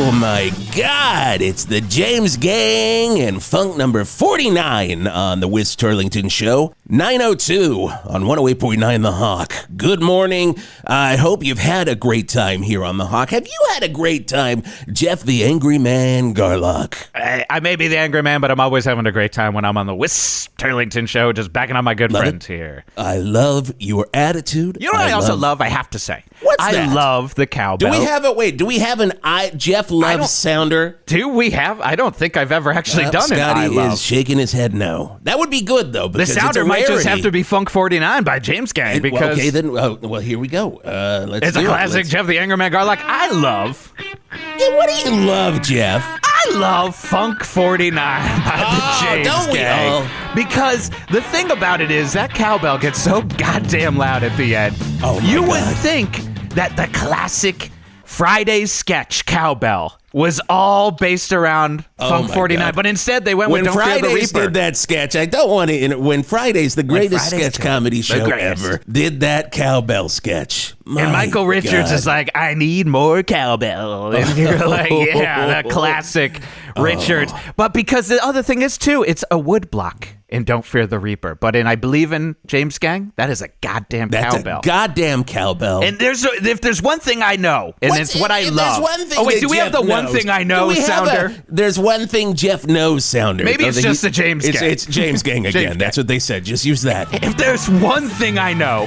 Oh my God, it's the James Gang and funk number 49 on the Wis Turlington Show. 902 on 108.9 The Hawk. Good morning. I hope you've had a great time here on The Hawk. Have you had a great time, Jeff the Angry Man Garlock? I may be the angry man, but I'm always having a great time when I'm on the Wis Turlington Show, just backing up my good friends here. I love your attitude. You know what I also love, I have to say? What's that? I love the cowbell. Do we have an Jeff Love sounder? Do we have? I don't think I've ever actually done it. Scotty is shaking his head no. That would be good, though, the because sounder might just have to be Funk 49 by James Gang, because... Okay, then, well, here we go. It's a classic Jeff the Angry Man Garlock. I love... Yeah, what do you love, Jeff? I love Funk 49 by the James Gang. Because the thing about it is that cowbell gets so goddamn loud at the end. Oh, my You God. would think that the classic Friday sketch cowbell was all based around Funk 49, but instead they went with Don't Fear the Reaper. When Fridays did that sketch, I don't want to... When Fridays, the greatest sketch comedy show ever, did that cowbell sketch. And Michael Richards is like, I need more cowbell. And you're like, yeah, the classic Richards. But because the other thing is, too, it's a wood block in Don't Fear the Reaper. But I believe in James Gang, that is a goddamn cowbell. That's a goddamn cowbell. And if there's one thing I know, and it's what I love. Oh, wait, do we have the one thing I know sounder? There's one thing Jeff knows sounder. Maybe it's just the James Gang. It's James Gang again. That's what they said. Just use that. If there's one thing I know,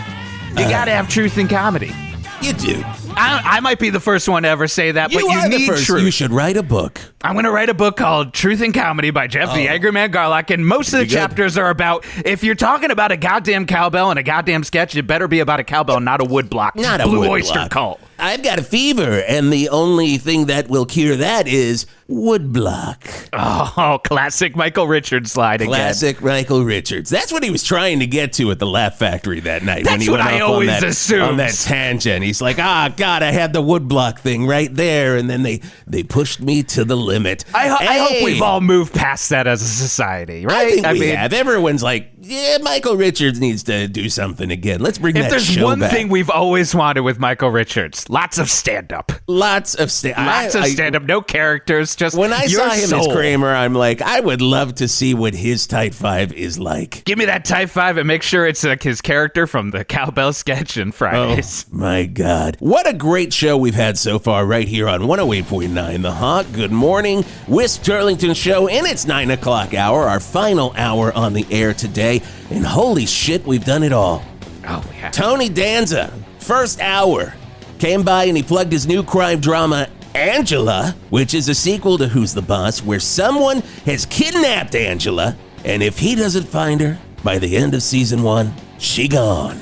you gotta have truth in comedy. You do. I might be the first one to ever say that, but you need truth. You should write a book. I'm going to write a book called Truth in Comedy by Jeff the Angry Man Garlock, and most of the chapters are about, if you're talking about a goddamn cowbell and a goddamn sketch, it better be about a cowbell, not a wood block. Not a Blue wood Oyster block. Cult. I've got a fever, and the only thing that will cure that is wood block. Oh, classic Michael Richards slide again. Classic Michael Richards. That's what he was trying to get to at the Laugh Factory that night. That's when he what went I off always on assumed. that tangent. He's like, God, I had the wood block thing right there, and then they pushed me to the limit. I hope we've all moved past that as a society, right? I think we have. Everyone's like, yeah, Michael Richards needs to do something again. Let's bring that show back. If there's one thing we've always wanted with Michael Richards, lots of stand-up. Lots of stand-up. No characters, just when I your saw him soul. as Kramer, I'm like, I would love to see what his Type 5 is like. Give me that Type 5 and make sure it's like his character from the cowbell sketch in Fridays. Oh, my God. What a great show we've had so far right here on 108.9 The Hawk. Good morning. Wis Turlington Show in its 9 o'clock hour, our final hour on the air today. And holy shit, we've done it all. Oh, we have. Tony Danza, first hour, came by and he plugged his new crime drama, Angela, which is a sequel to Who's the Boss, where someone has kidnapped Angela, and if he doesn't find her by the end of season 1, she gone.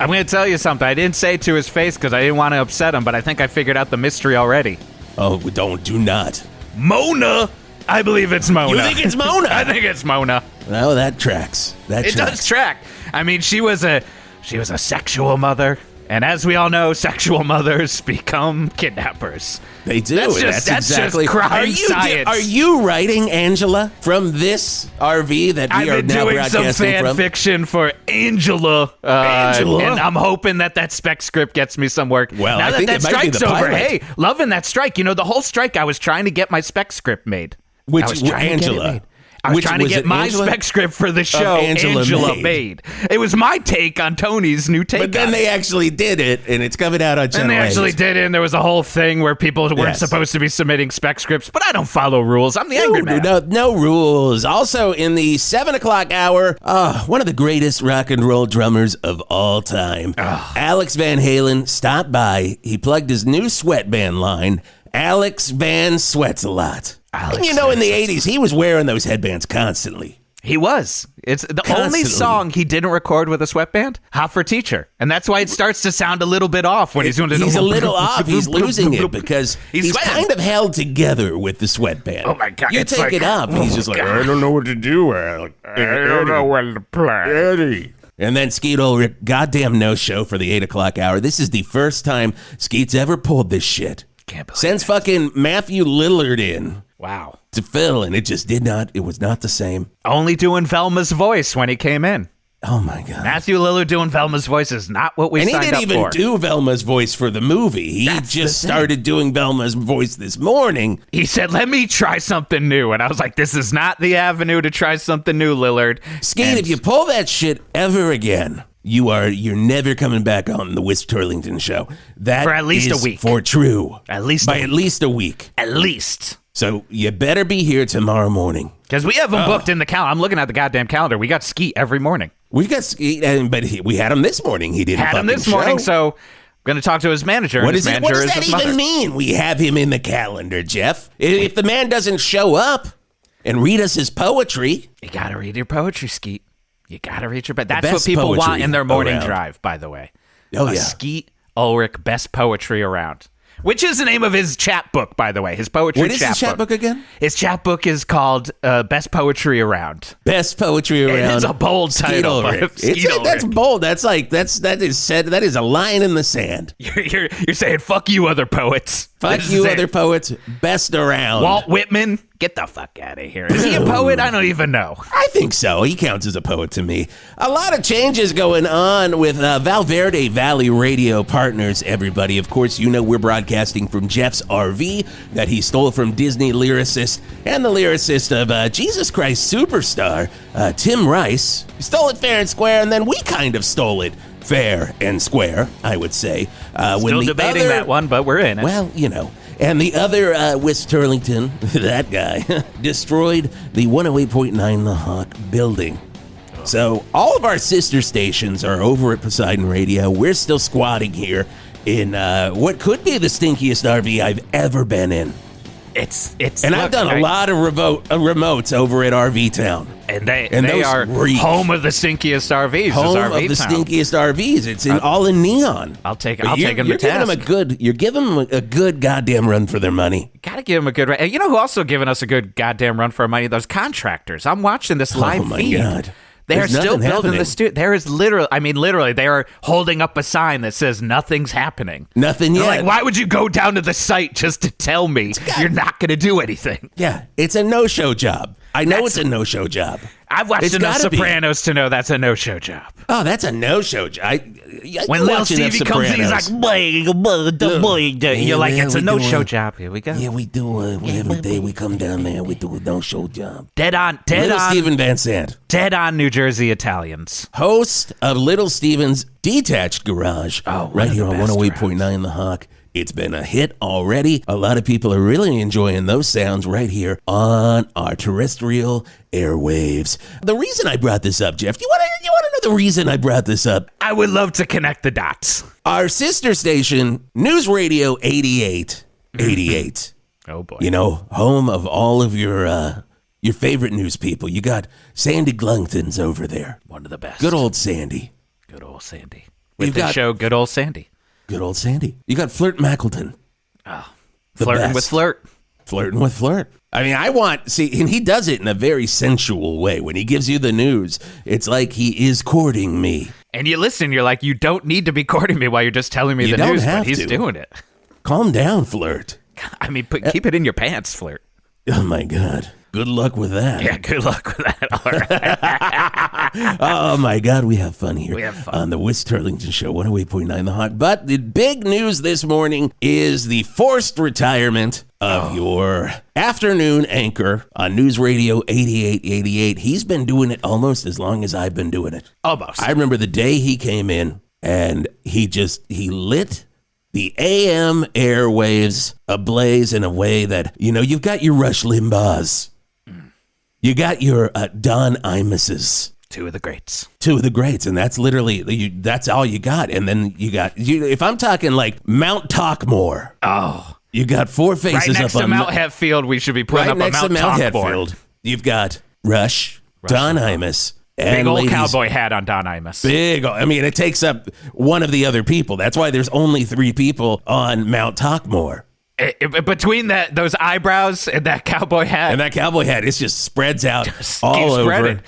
I'm going to tell you something. I didn't say it to his face because I didn't want to upset him, but I think I figured out the mystery already. Oh, do not. Mona! I believe it's Mona. You think it's Mona? I think it's Mona. No, that tracks. It does track. I mean, she was a sexual mother, and as we all know, sexual mothers become kidnappers. They do. That's exactly just crime science. Are you writing Angela from this RV that we are now broadcasting from? I've been doing some fan fiction for Angela. And I'm hoping that spec script gets me some work. Well, now I think that strike's over, hey, loving that strike. You know, the whole strike, I was trying to get my spec script made. Which Angela? I was trying to get my spec script for the show Angela made. It was my take on Tony's new take. But then they actually did it, and it's coming out on Channel 8. And they actually did it, and there was a whole thing where people weren't supposed to be submitting spec scripts, but I don't follow rules. I'm the angry man. No rules. Also, in the 7 o'clock hour, one of the greatest rock and roll drummers of all time, Alex Van Halen, stopped by. He plugged his new sweatband line, Alex Van Sweats a Lot. And you know, in the 80s, he was wearing those headbands constantly. He was. It's the only song he didn't record with a sweatband, Hot for Teacher. And that's why it starts to sound a little bit off when he's doing it. He's a little off. He's losing it because he's kind of held together with the sweatband. Oh, my God. You take it up. He's just like, I don't know what to do, Alex. I don't know what to play. Eddie. And then Skeet Ulrich, goddamn no-show for the 8 o'clock hour. This is the first time Skeet's ever pulled this shit. Can't believe Since fucking Matthew Lillard in. Wow. To Phil, and it was not the same. Only doing Velma's voice when he came in. Oh, my God. Matthew Lillard doing Velma's voice is not what we signed up for. And he didn't even do Velma's voice for the movie. He just started doing Velma's voice this morning. He said, let me try something new. And I was like, this is not the avenue to try something new, Lillard. Skeet, if you pull that shit ever again, you're never coming back on the Wisp Turlington show. That for at least a week. For true. At least at least a week. At least. So you better be here tomorrow morning. Because we have him booked in the calendar. I'm looking at the goddamn calendar. We got Skeet every morning. We got Skeet, but we had him this morning. He didn't. Had him this morning, so I'm going to talk to his manager. What does that even mean? We have him in the calendar, Jeff. If the man doesn't show up and read us his poetry, you got to read your poetry, Skeet. You got to read your. That's what people want in their morning drive. By the way, Skeet Ulrich, best poetry around. Which is the name of his chapbook, by the way. His poetry chapbook. What is his chapbook again? His chapbook is called Best Poetry Around. Best Poetry Around. It's a bold title. That's bold. That is a line in the sand. You're saying, fuck you, other poets. Fuck you, other poets. Best around. Walt Whitman, get the fuck out of here. Is he a poet? I don't even know. I think so. He counts as a poet to me. A lot of changes going on with Verde Valley Radio Partners, everybody. Of course, you know we're broadcasting from Jeff's RV that he stole from Disney lyricist and the lyricist of Jesus Christ Superstar, Tim Rice. He stole it fair and square, and then we kind of stole it fair and square, I would say. Still debating that one, but we're in it. Well, you know. And the other Wisp Turlington, that guy, destroyed the 108.9 The Hawk building. So all of our sister stations are over at Poseidon Radio. We're still squatting here in what could be the stinkiest RV I've ever been in. I've done a lot of remotes over at RV Town. And they are home of the stinkiest RVs. Home of the stinkiest RVs. It's all in neon. I'll take them to task. You're giving them a good goddamn run for their money. Gotta give them a good run. You know who also giving us a good goddamn run for our money? Those contractors. I'm watching this live feed. Oh my God. They are still building the studio. There is literally, they are holding up a sign that says nothing's happening. Nothing yet. Like, why would you go down to the site just to tell me you're not going to do anything? Yeah, it's a no-show job. I know it's a no-show job. I've watched enough Sopranos to know that's a no-show job. Oh, that's a no-show job. When little Stevie comes in, he's like, you're like, it's a no-show job. Here we go. Yeah, we do. Every day we come down there, we do a no-show job. Dead on. Steven Van Sant. Dead on New Jersey Italians. Host of Little Steven's Detached Garage. Right here on 108.9 The Hawk. It's been a hit already. A lot of people are really enjoying those sounds right here on our terrestrial airwaves. The reason I brought this up, Jeff, you want to know the reason I brought this up? I would love to connect the dots. Our sister station, News Radio 88. Oh, boy. You know, home of all of your favorite news people. You got Sandy Glungton's over there. One of the best. Good old Sandy. With the show, Good Old Sandy. Good old Sandy. You got Flirt Mackleton. Oh, flirting with Flirt. Flirting with Flirt. I mean, and he does it in a very sensual way. When he gives you the news, it's like he is courting me. And you listen, you're like, you don't need to be courting me while you're just telling me the news, but he's doing it. Calm down, Flirt. I mean, keep it in your pants, Flirt. Oh, my God. Good luck with that. Yeah, good luck with that. All right. Oh, my God. We have fun here. We have fun. On the Wisp Turlington Show, 108.9 The Hawk. But the big news this morning is the forced retirement of your afternoon anchor on News Radio 8888. He's been doing it almost as long as I've been doing it. Almost. I remember the day he came in and he lit the AM airwaves ablaze in a way that, you know, you've got your Rush Limbaughs. You got your Don Imuses. Two of the greats. And that's literally, that's all you got. And then if I'm talking like Mount Talkmore. Oh. You got four faces right next up to on Mount Hetfield. We should be putting up a Mount Talkmore. You've got Rush Don Imus. Big old cowboy hat on Don Imus. It takes up one of the other people. That's why there's only three people on Mount Talkmore. Between those eyebrows and that cowboy hat. It just spreads out all over.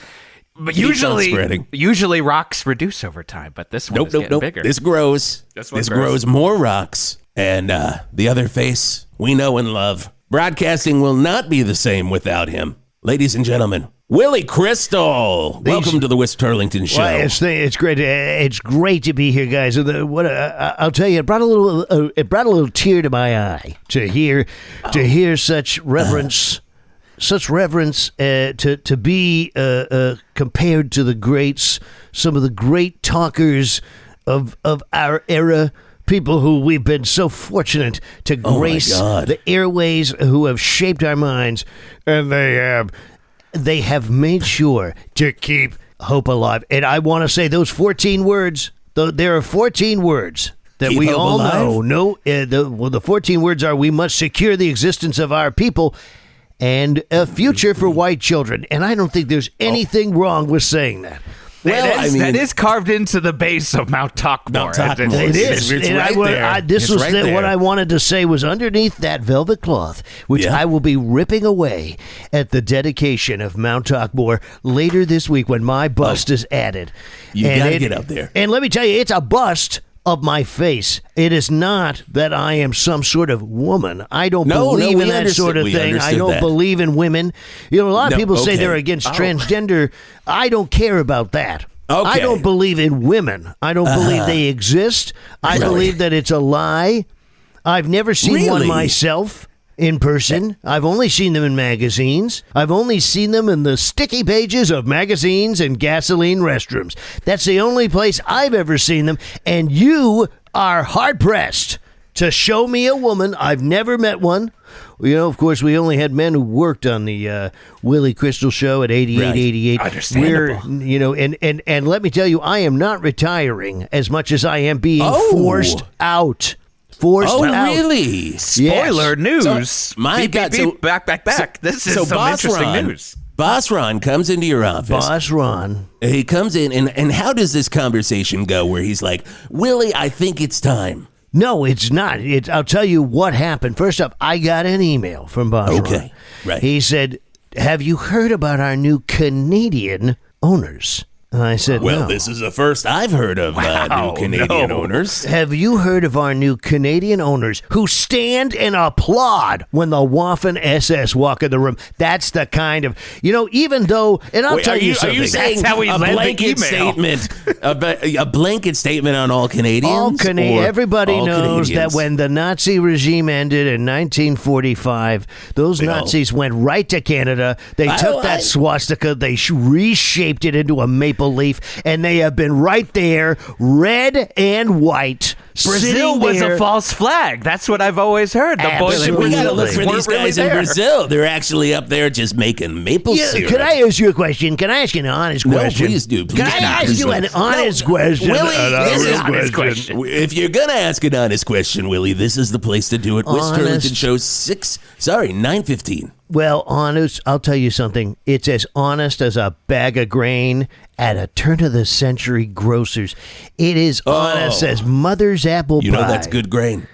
But usually rocks reduce over time, but this one is getting bigger. This grows. This grows more rocks. And the other face we know and love. Broadcasting will not be the same without him. Ladies and gentlemen, Willy Crystal, welcome to the Whisp Turlington Show. Well, it's great. It's great to be here, guys. I'll tell you, it brought a little tear to my eye to hear such reverence, to be compared to the greats, some of the great talkers of our era. People who we've been so fortunate to grace the airways, who have shaped our minds, and they have made sure to keep hope alive. And I want to say those 14 words, there are 14 words that keep we all alive? know. The 14 words are: we must secure the existence of our people and a future for white children. And I don't think there's anything wrong with saying that. Well, that is carved into the base of Mount Talkmore. It is. It's right there. This was what I wanted to say was underneath that velvet cloth, which I will be ripping away at the dedication of Mount Talkmore later this week when my bust is added. You got to get up there. And let me tell you, it's a bust of my face. It is not that I am some sort of woman. I don't believe in that sort of thing. I don't believe in women. You know, a lot of people say they're against transgender. I don't care about that. I don't believe in women. I don't believe they exist. I believe that it's a lie. I've never seen one myself in person. I've only seen them in magazines. I've only seen them in the sticky pages of magazines and gasoline restrooms. That's the only place I've ever seen them. And you are hard-pressed to show me a woman. I've never met one. You know, of course, we only had men who worked on the Willy Crystal show at 8888. Understandable. And let me tell you, I am not retiring as much as I am being forced out. Oh, really? Spoiler news. So, my God. Back. This is some interesting news. Boss Ron comes into your office. Boss Ron. He comes in, and how does this conversation go where he's like, Willy, I think it's time? No, it's not. I'll tell you what happened. First up, I got an email from Boss Ron. Right. He said, have you heard about our new Canadian owners? And I said, well, no. This is the first I've heard of new Canadian owners. Have you heard of our new Canadian owners who stand and applaud when the Waffen SS walk in the room? That's the kind of, even though, and I'll tell you something. Are you saying that's how he a blanket statement, a blanket statement on all Canadians? Everybody knows that when the Nazi regime ended in 1945, those Nazis went right to Canada. They took that swastika, they reshaped it into a maple leaf, and they have been right there, red and white. Brazil was a false flag. That's what I've always heard. The boys in we got to look for these guys in Brazil. They're actually up there just making maple syrup. Can I ask you a question? Can I ask you an honest question? No, please do. Can I ask you an honest question? Willy, this is an honest question. If you're going to ask an honest question, Willy, this is the place to do it. Whisp Turlington Show 9:15. Well, honest, I'll tell you something. It's as honest as a bag of grain at a turn-of-the-century grocer's. It is honest as mother's apple pie. You know that's good grain.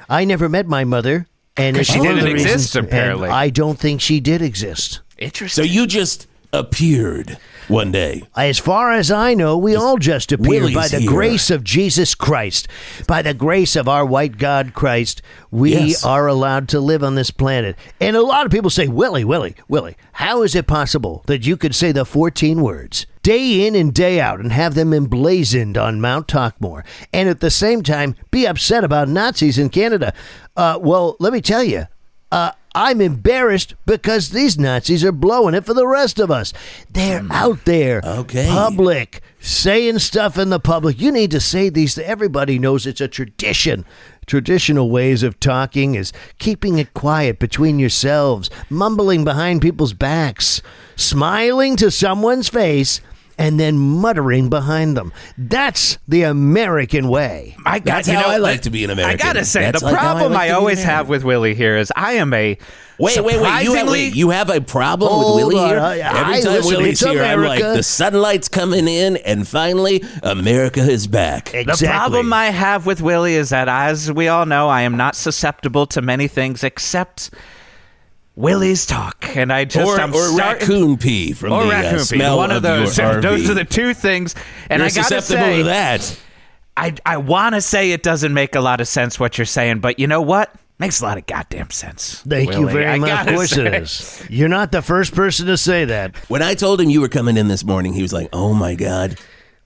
I never met my mother. And she didn't exist, apparently. I don't think she did exist. Interesting. So you just appeared one day. As far as I know, we all just appeared by the grace of Jesus Christ. By the grace of our white God Christ, we are allowed to live on this planet. And a lot of people say, Willy, how is it possible that you could say the 14 words day in and day out and have them emblazoned on Mount Talkmore and at the same time be upset about Nazis in Canada? Well, let me tell you, I'm embarrassed because these Nazis are blowing it for the rest of us. They're out there, public, saying stuff in the public. You need to say these. Everybody knows it's a tradition. Traditional ways of talking is keeping it quiet between yourselves, mumbling behind people's backs, smiling to someone's face, and then muttering behind them. That's the American way. That's how I like to be an American. I gotta say, the problem I always have with Willy here is I am a Wait. You have a problem with Willy here? Every time Willy's here, I'm like, the sunlight's coming in, and finally, America is back. Exactly. The problem I have with Willy is that, as we all know, I am not susceptible to many things except Willy's talk, and I just raccoon pee from the smell one of those. Those are the two things, and You're I gotta susceptible say to that. I want to say it doesn't make a lot of sense what you're saying, but you know what? Makes a lot of goddamn sense. Thank you Willie, very much. I Of course gotta it is. You're not the first person to say that. When I told him you were coming in this morning, he was like, oh my God,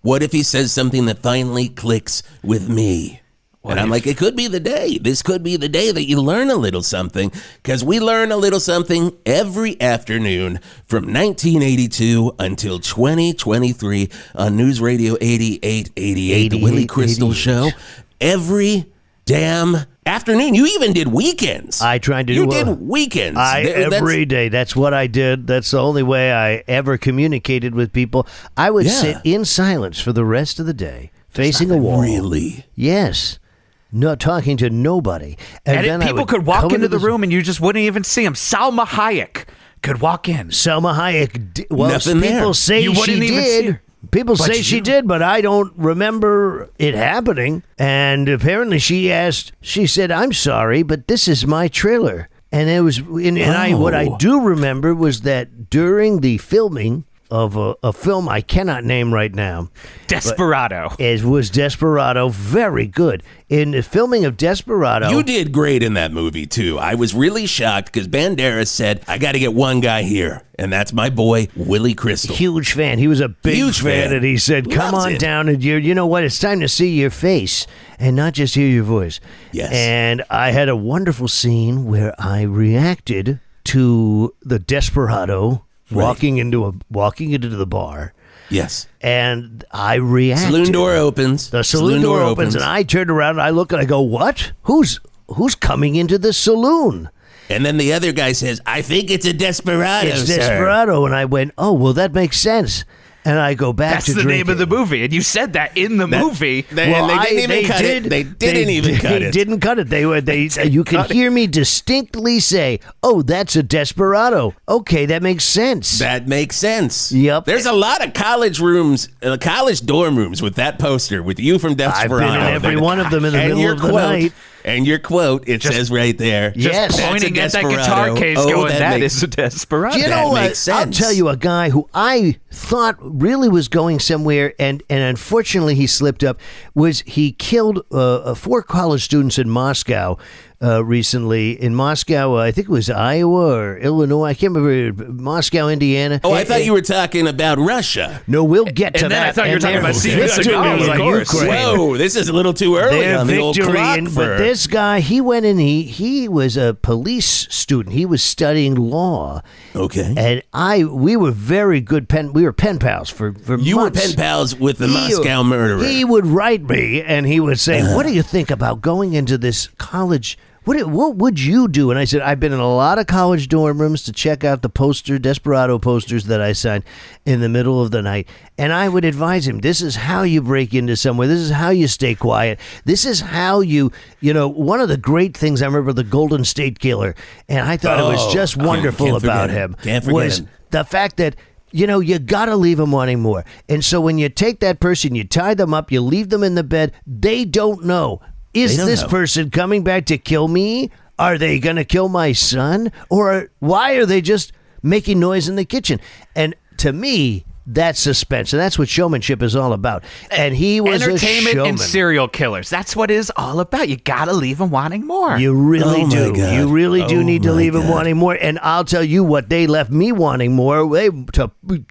what if he says something that finally clicks with me? And I'm like, it could be the day. This could be the day that you learn a little something, because we learn a little something every afternoon from 1982 until 2023 on News Radio 8888, the Willy Crystal Show. Every damn afternoon. You even did weekends. I tried to You do did weekends. every day. That's what I did. That's the only way I ever communicated with people. I would sit in silence for the rest of the day, facing a wall. Really? Yes. Not talking to nobody. And then people could walk into the room and you just wouldn't even see him. Salma Hayek could walk in. Salma Hayek, well, Nothing people there. say You wouldn't she even see did. her. People But say she did, but I don't remember it happening. And apparently she said, I'm sorry, but this is my trailer. And it was, what I do remember was that during the filming of a film I cannot name right now. Desperado. It was Desperado. Very good. In the filming of Desperado. You did great in that movie, too. I was really shocked because Banderas said, I got to get one guy here, and that's my boy, Willy Crystal. Huge fan. He was a big Huge fan. and he said, come Loves on it. down, and you know what? It's time to see your face and not just hear your voice. Yes. And I had a wonderful scene where I reacted to the Desperado walking into the bar. Yes. And I reacted. Saloon door opens. The saloon door opens, and I turned around and I look and I go, what? Who's coming into the saloon? And then the other guy says, I think it's a Desperado, It's sir. Desperado. And I went, oh, well, that makes sense. And I go back That's to the drinking. name of the movie. And you said that in the movie. They didn't even cut it. They didn't even cut it. They didn't cut it. You can hear me distinctly say, oh, that's a Desperado. Okay, that makes sense. That makes sense. Yep. There's a lot of college rooms, college dorm rooms with that poster with you from I've Desperado. been in every one of them in the And middle your of the quote, night. And your quote, it says right there. Yes. Just pointing That's a at that guitar Desperado. case Oh, going, that makes- is a Desperado. Do you That know what? makes I'll sense. tell you a guy who I thought really was going somewhere, and unfortunately he slipped up, was he killed 4 college students in Moscow recently. In Moscow, I think it was Iowa or Illinois. I can't remember. Moscow, Indiana. Oh, I thought you were talking about Russia. No, we'll get to And then that. I thought you were And talking their about Steven victory Seagal, of in course. Ukraine. Whoa, this is a little too early Their on the old victory, clock but for... this guy, he went in. He was a police student. He was studying law. Okay. And we were very good we were pen pals for You were months. pen pals with the Moscow murderer. He would write me, and he would say, "What do you think about going into this college? What would you do?" And I said, "I've been in a lot of college dorm rooms to check out the Desperado posters that I signed in the middle of the night." And I would advise him, this is how you break into somewhere. This is how you stay quiet. This is how one of the great things I remember, the Golden State Killer, and I thought it was just wonderful can't forget about him. him, Can't forget was him. the fact that, you got to leave them wanting more. And so when you take that person, you tie them up, you leave them in the bed, they don't know. Is They don't this know. person coming back to kill me? Are they going to kill my son? Or why are they just making noise in the kitchen? And to me, that's suspense. And that's what showmanship is all about. And he was a Entertainment showman. and serial killers. That's what it is all about. You got to leave them wanting more. You really Oh, my do. God. You really do Oh, need to my leave them God. wanting more. And I'll tell you what they left me wanting more.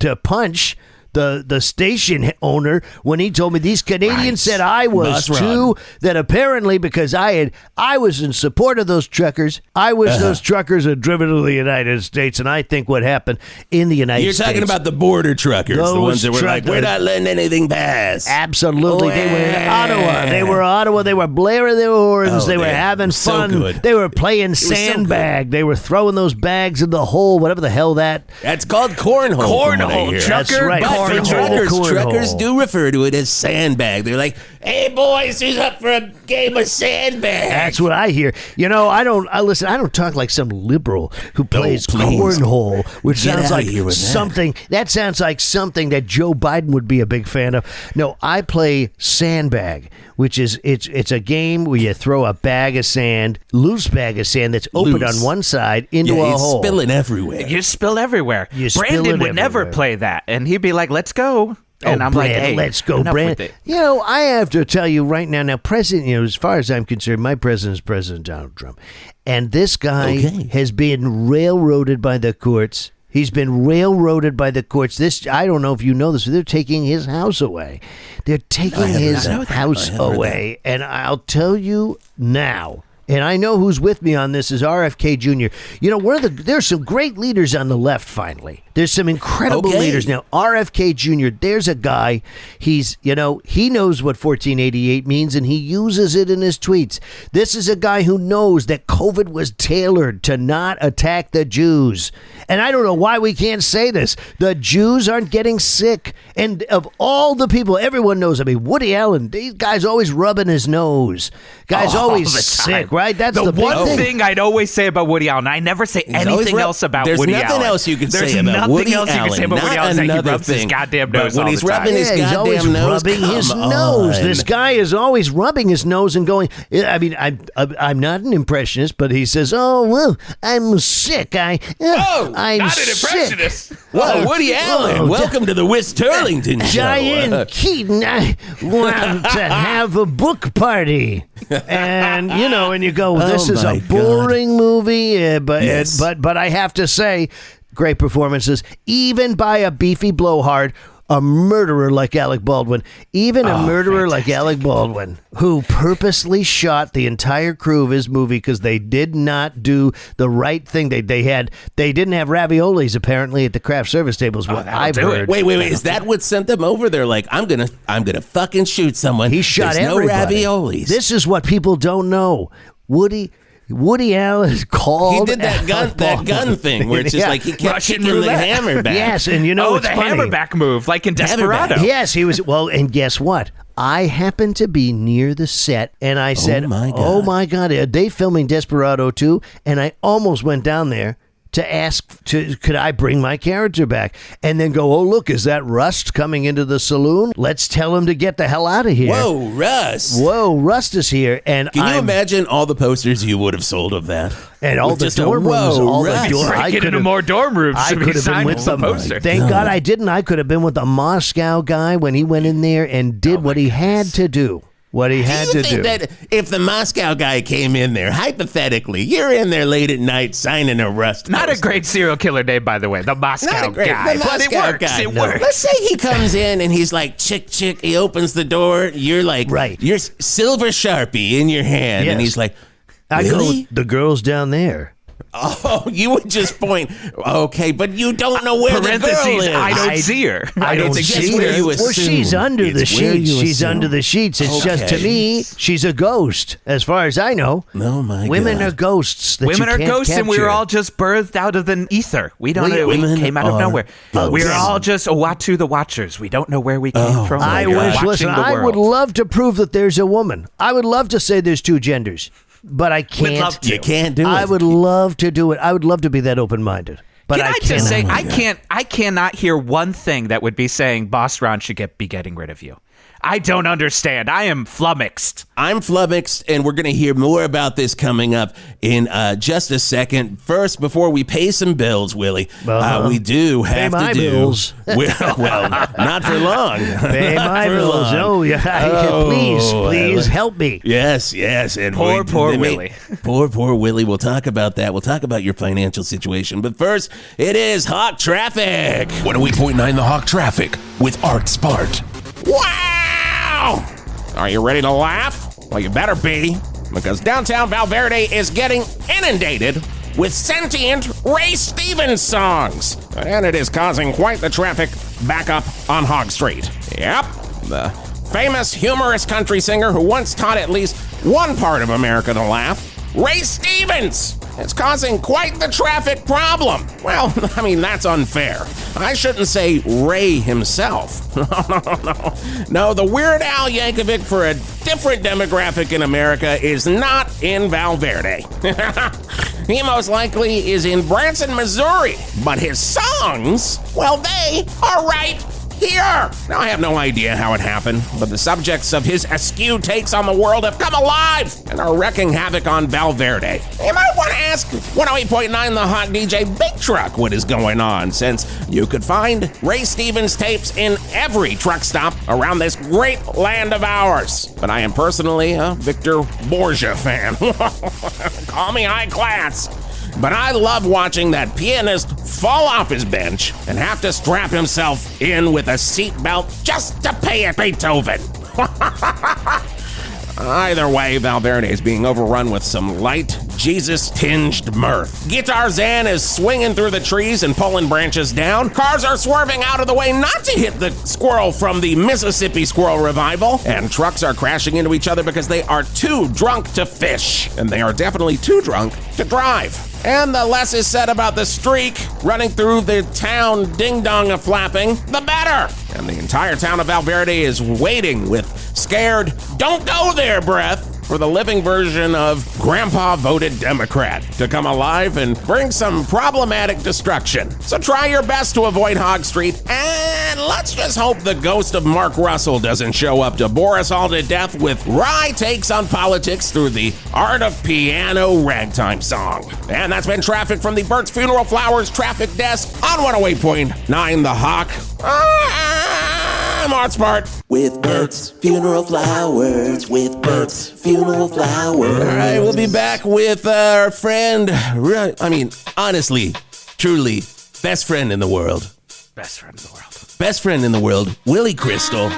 To punch the station owner when he told me these Canadians Right. said I was Bus too. run. That apparently because I was in support of those truckers. I wish those truckers had driven to the United States. And I think what happened in the United You're States. talking about the border truckers, the Those ones that were like, truckers. we're not letting anything pass. Absolutely. They were in Wow. Ottawa. They were Ottawa. They were blaring their horns. Oh, they were they- having so fun. good. They were playing so good. sandbag. They were throwing those bags in the hole, whatever the hell that. That's called cornhole. from what I Cornhole, hear. trucker That's right. But for Cornhole. truckers do refer to it as sandbag. They're like, hey, boys, who's up for a game of sandbag? That's what I hear. I don't talk like some liberal who plays please. cornhole, which Get sounds outta like here with that. something that sounds like something that Joe Biden would be a big fan of. No, I play sandbag, which is it's a game where you throw a bag of sand, loose bag of sand that's open Loose. on one side into Yeah, a you hole. spill it everywhere. You spill everywhere. You spill Brandon it would never everywhere. play that. And he'd be like, let's go. And I'm Brandon, like, hey, let's go, enough with Brandon. it. You know, I have to tell you right now, President, as far as I'm concerned, my president is President Donald Trump. And this guy has been railroaded by the courts. He's been railroaded by the courts. I don't know if you know this, but they're taking his house away. They're taking his house away. And I'll tell you now, and I know who's with me on this is RFK Jr. You know, there's some great leaders on the left, finally. There's some incredible leaders now. RFK Jr., there's a guy, he knows what 1488 means, and he uses it in his tweets. This is a guy who knows that COVID was tailored to not attack the Jews. And I don't know why we can't say this. The Jews aren't getting sick. And of all the people, everyone knows, Woody Allen, these guys always rubbing his nose. Guy's always sick, right? That's the one thing I'd always say about Woody Allen. I never say anything else about Woody Allen. There's nothing else you can say about Woody Allen. He rubs his goddamn nose when he's rubbing his goddamn nose, rubbing his nose. This guy is always rubbing his nose and going. I mean, I'm not an impressionist, but he says, "Oh well, I'm sick. I'm not an impressionist." Whoa, Woody Allen, welcome to the Wist Turlington show. Diane Keaton, I want to have a book party, and and you go, "This is a boring movie," but I have to say. Great performances, even by a beefy blowhard, a murderer like Alec Baldwin, like Alec Baldwin, who purposely shot the entire crew of his movie because they did not do the right thing. They didn't have raviolis apparently at the craft service tables. What I've heard. Wait, is that what sent them over? They're like, I'm gonna fucking shoot someone. He shot There's everybody. No raviolis. This is what people don't know. Woody Allen called. He did that gun thing where it's just like he kept Russian kicking roulette. the hammer back. Yes, and the it's funny. hammerback move, like in Desperado. Yes, he was. Well, and guess what? I happened to be near the set, and I said, "Oh my God, are they filming Desperado too?" And I almost went down there to ask, could I bring my character back? And then go, oh, look, is that Rust coming into the saloon? Let's tell him to get the hell out of here. Whoa, Rust. Whoa, Rust is here. And can you imagine all the posters you would have sold of that? And all the dorm rooms. I could have more dorm rooms. I could have been with the poster. Thank God I didn't. I could have been with the Moscow guy when he went in there and did what he had to do. What he had to do. Do you think that if the Moscow guy came in there, hypothetically, you're in there late at night signing a Rust Not poster. a great serial killer name, by the way. The Moscow guy. But it works. Guy. It works. Let's say he comes in and he's like, chick. He opens the door. You're like, you're silver Sharpie in your hand. Yes. And he's like, I really? go, the girl's down there. Oh, you would just point. Okay, but you don't know where the girl is. I don't see her. I don't see her. Well, she's under the sheets. She's under the sheets. It's just, to me, she's a ghost, as far as I know. Oh, my God. Women are ghosts that Women you are can't ghosts, capture. and we were all just birthed out of the ether. We don't know. We came out of nowhere. Ghosts. We were all just Uatu the Watchers. We don't know where we came from. I would love to prove that there's a woman. I would love to say there's two genders. But I can't. Would love to. You can't do it. I would love to do it. I would love to be that open-minded. But Can I just say, I cannot hear one thing that would be saying Boss Ron should be getting rid of you. I don't understand. I am flummoxed. I'm flummoxed, and we're going to hear more about this coming up in just a second. First, before we pay some bills, Willie, we do have pay my to do. Bills. Well, not for long. Pay my bills. Oh, yeah. Please help me. Yes. And poor Willie. Poor Willie. We'll talk about that. We'll talk about your financial situation. But first, it is Hawk Traffic. 108.9 The Hawk Traffic with Art Spart. Wow! Are you ready to laugh? Well, you better be, because downtown Valverde is getting inundated with sentient Ray Stevens songs. And it is causing quite the traffic backup on Hog Street. Yep, the famous humorous country singer who once taught at least one part of America to laugh, Ray Stevens, is causing quite the traffic problem. Well, I mean, that's unfair. I shouldn't say Ray himself. No, the Weird Al Yankovic for a different demographic in America is not in Valverde. He most likely is in Branson, Missouri, but his songs, well, they are right here. Now, I have no idea how it happened, but the subjects of his askew takes on the world have come alive and are wreaking havoc on Verde. You might want to ask 108.9 The Hawk DJ Big Truck what is going on, since you could find Ray Stevens tapes in every truck stop around this great land of ours. But I am personally a Victor Borgia fan. Call me high class. But I love watching that pianist fall off his bench and have to strap himself in with a seatbelt just to pay at Beethoven. Either way, Verde is being overrun with some light, Jesus-tinged mirth. Guitar Zan is swinging through the trees and pulling branches down. Cars are swerving out of the way not to hit the squirrel from the Mississippi Squirrel Revival. And trucks are crashing into each other because they are too drunk to fish. And they are definitely too drunk to drive. And the less is said about the streak running through the town ding-dong flapping, the better. And the entire town of Verde is waiting with scared, don't go there breath for the living version of Grandpa Voted Democrat to come alive and bring some problematic destruction. So try your best to avoid Hog Street, and let's just hope the ghost of Mark Russell doesn't show up to bore us all to death with wry takes on politics through the art of piano ragtime song. And that's been traffic from the Bert's Funeral Flowers traffic desk on 108.9 The Hawk. I'm Art Smart. With Bert's Funeral Flowers, with Bert's Funeral Flowers. All right, we'll be back with our friend, honestly, truly, best friend in the world. Best friend in the world. Best friend in the world, Willy Crystal,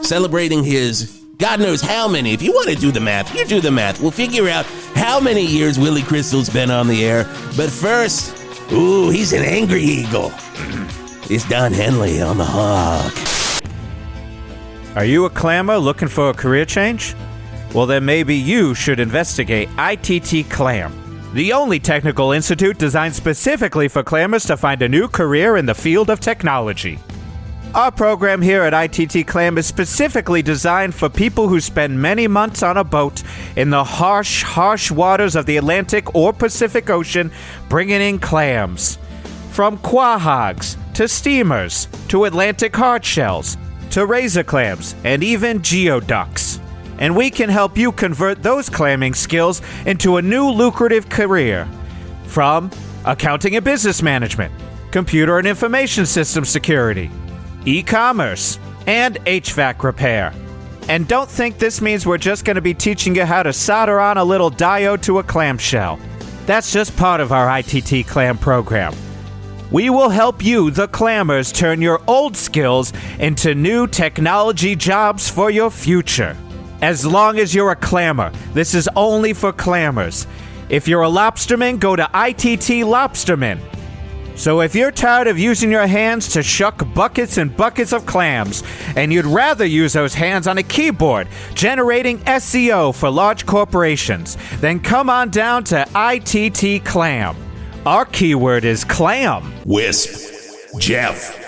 celebrating his God knows how many. If you want to do the math, you do the math. We'll figure out how many years Willy Crystal's been on the air. But first, he's an angry eagle. It's Don Henley on the Hawk. Are you a clammer looking for a career change? Well, then maybe you should investigate ITT Clam, the only technical institute designed specifically for clammers to find a new career in the field of technology. Our program here at ITT Clam is specifically designed for people who spend many months on a boat in the harsh waters of the Atlantic or Pacific Ocean bringing in clams. From quahogs to steamers to Atlantic hardshells to razor clams, and even geoducks. And we can help you convert those clamming skills into a new lucrative career. From accounting and business management, computer and information system security, e-commerce, and HVAC repair. And don't think this means we're just going to be teaching you how to solder on a little diode to a clamshell. That's just part of our ITT Clam program. We will help you, the clammers, turn your old skills into new technology jobs for your future. As long as you're a clammer, this is only for clammers. If you're a lobsterman, go to ITT Lobsterman. So if you're tired of using your hands to shuck buckets and buckets of clams, and you'd rather use those hands on a keyboard, generating SEO for large corporations, then come on down to ITT Clam. Our keyword is clam. Wisp, Geoff,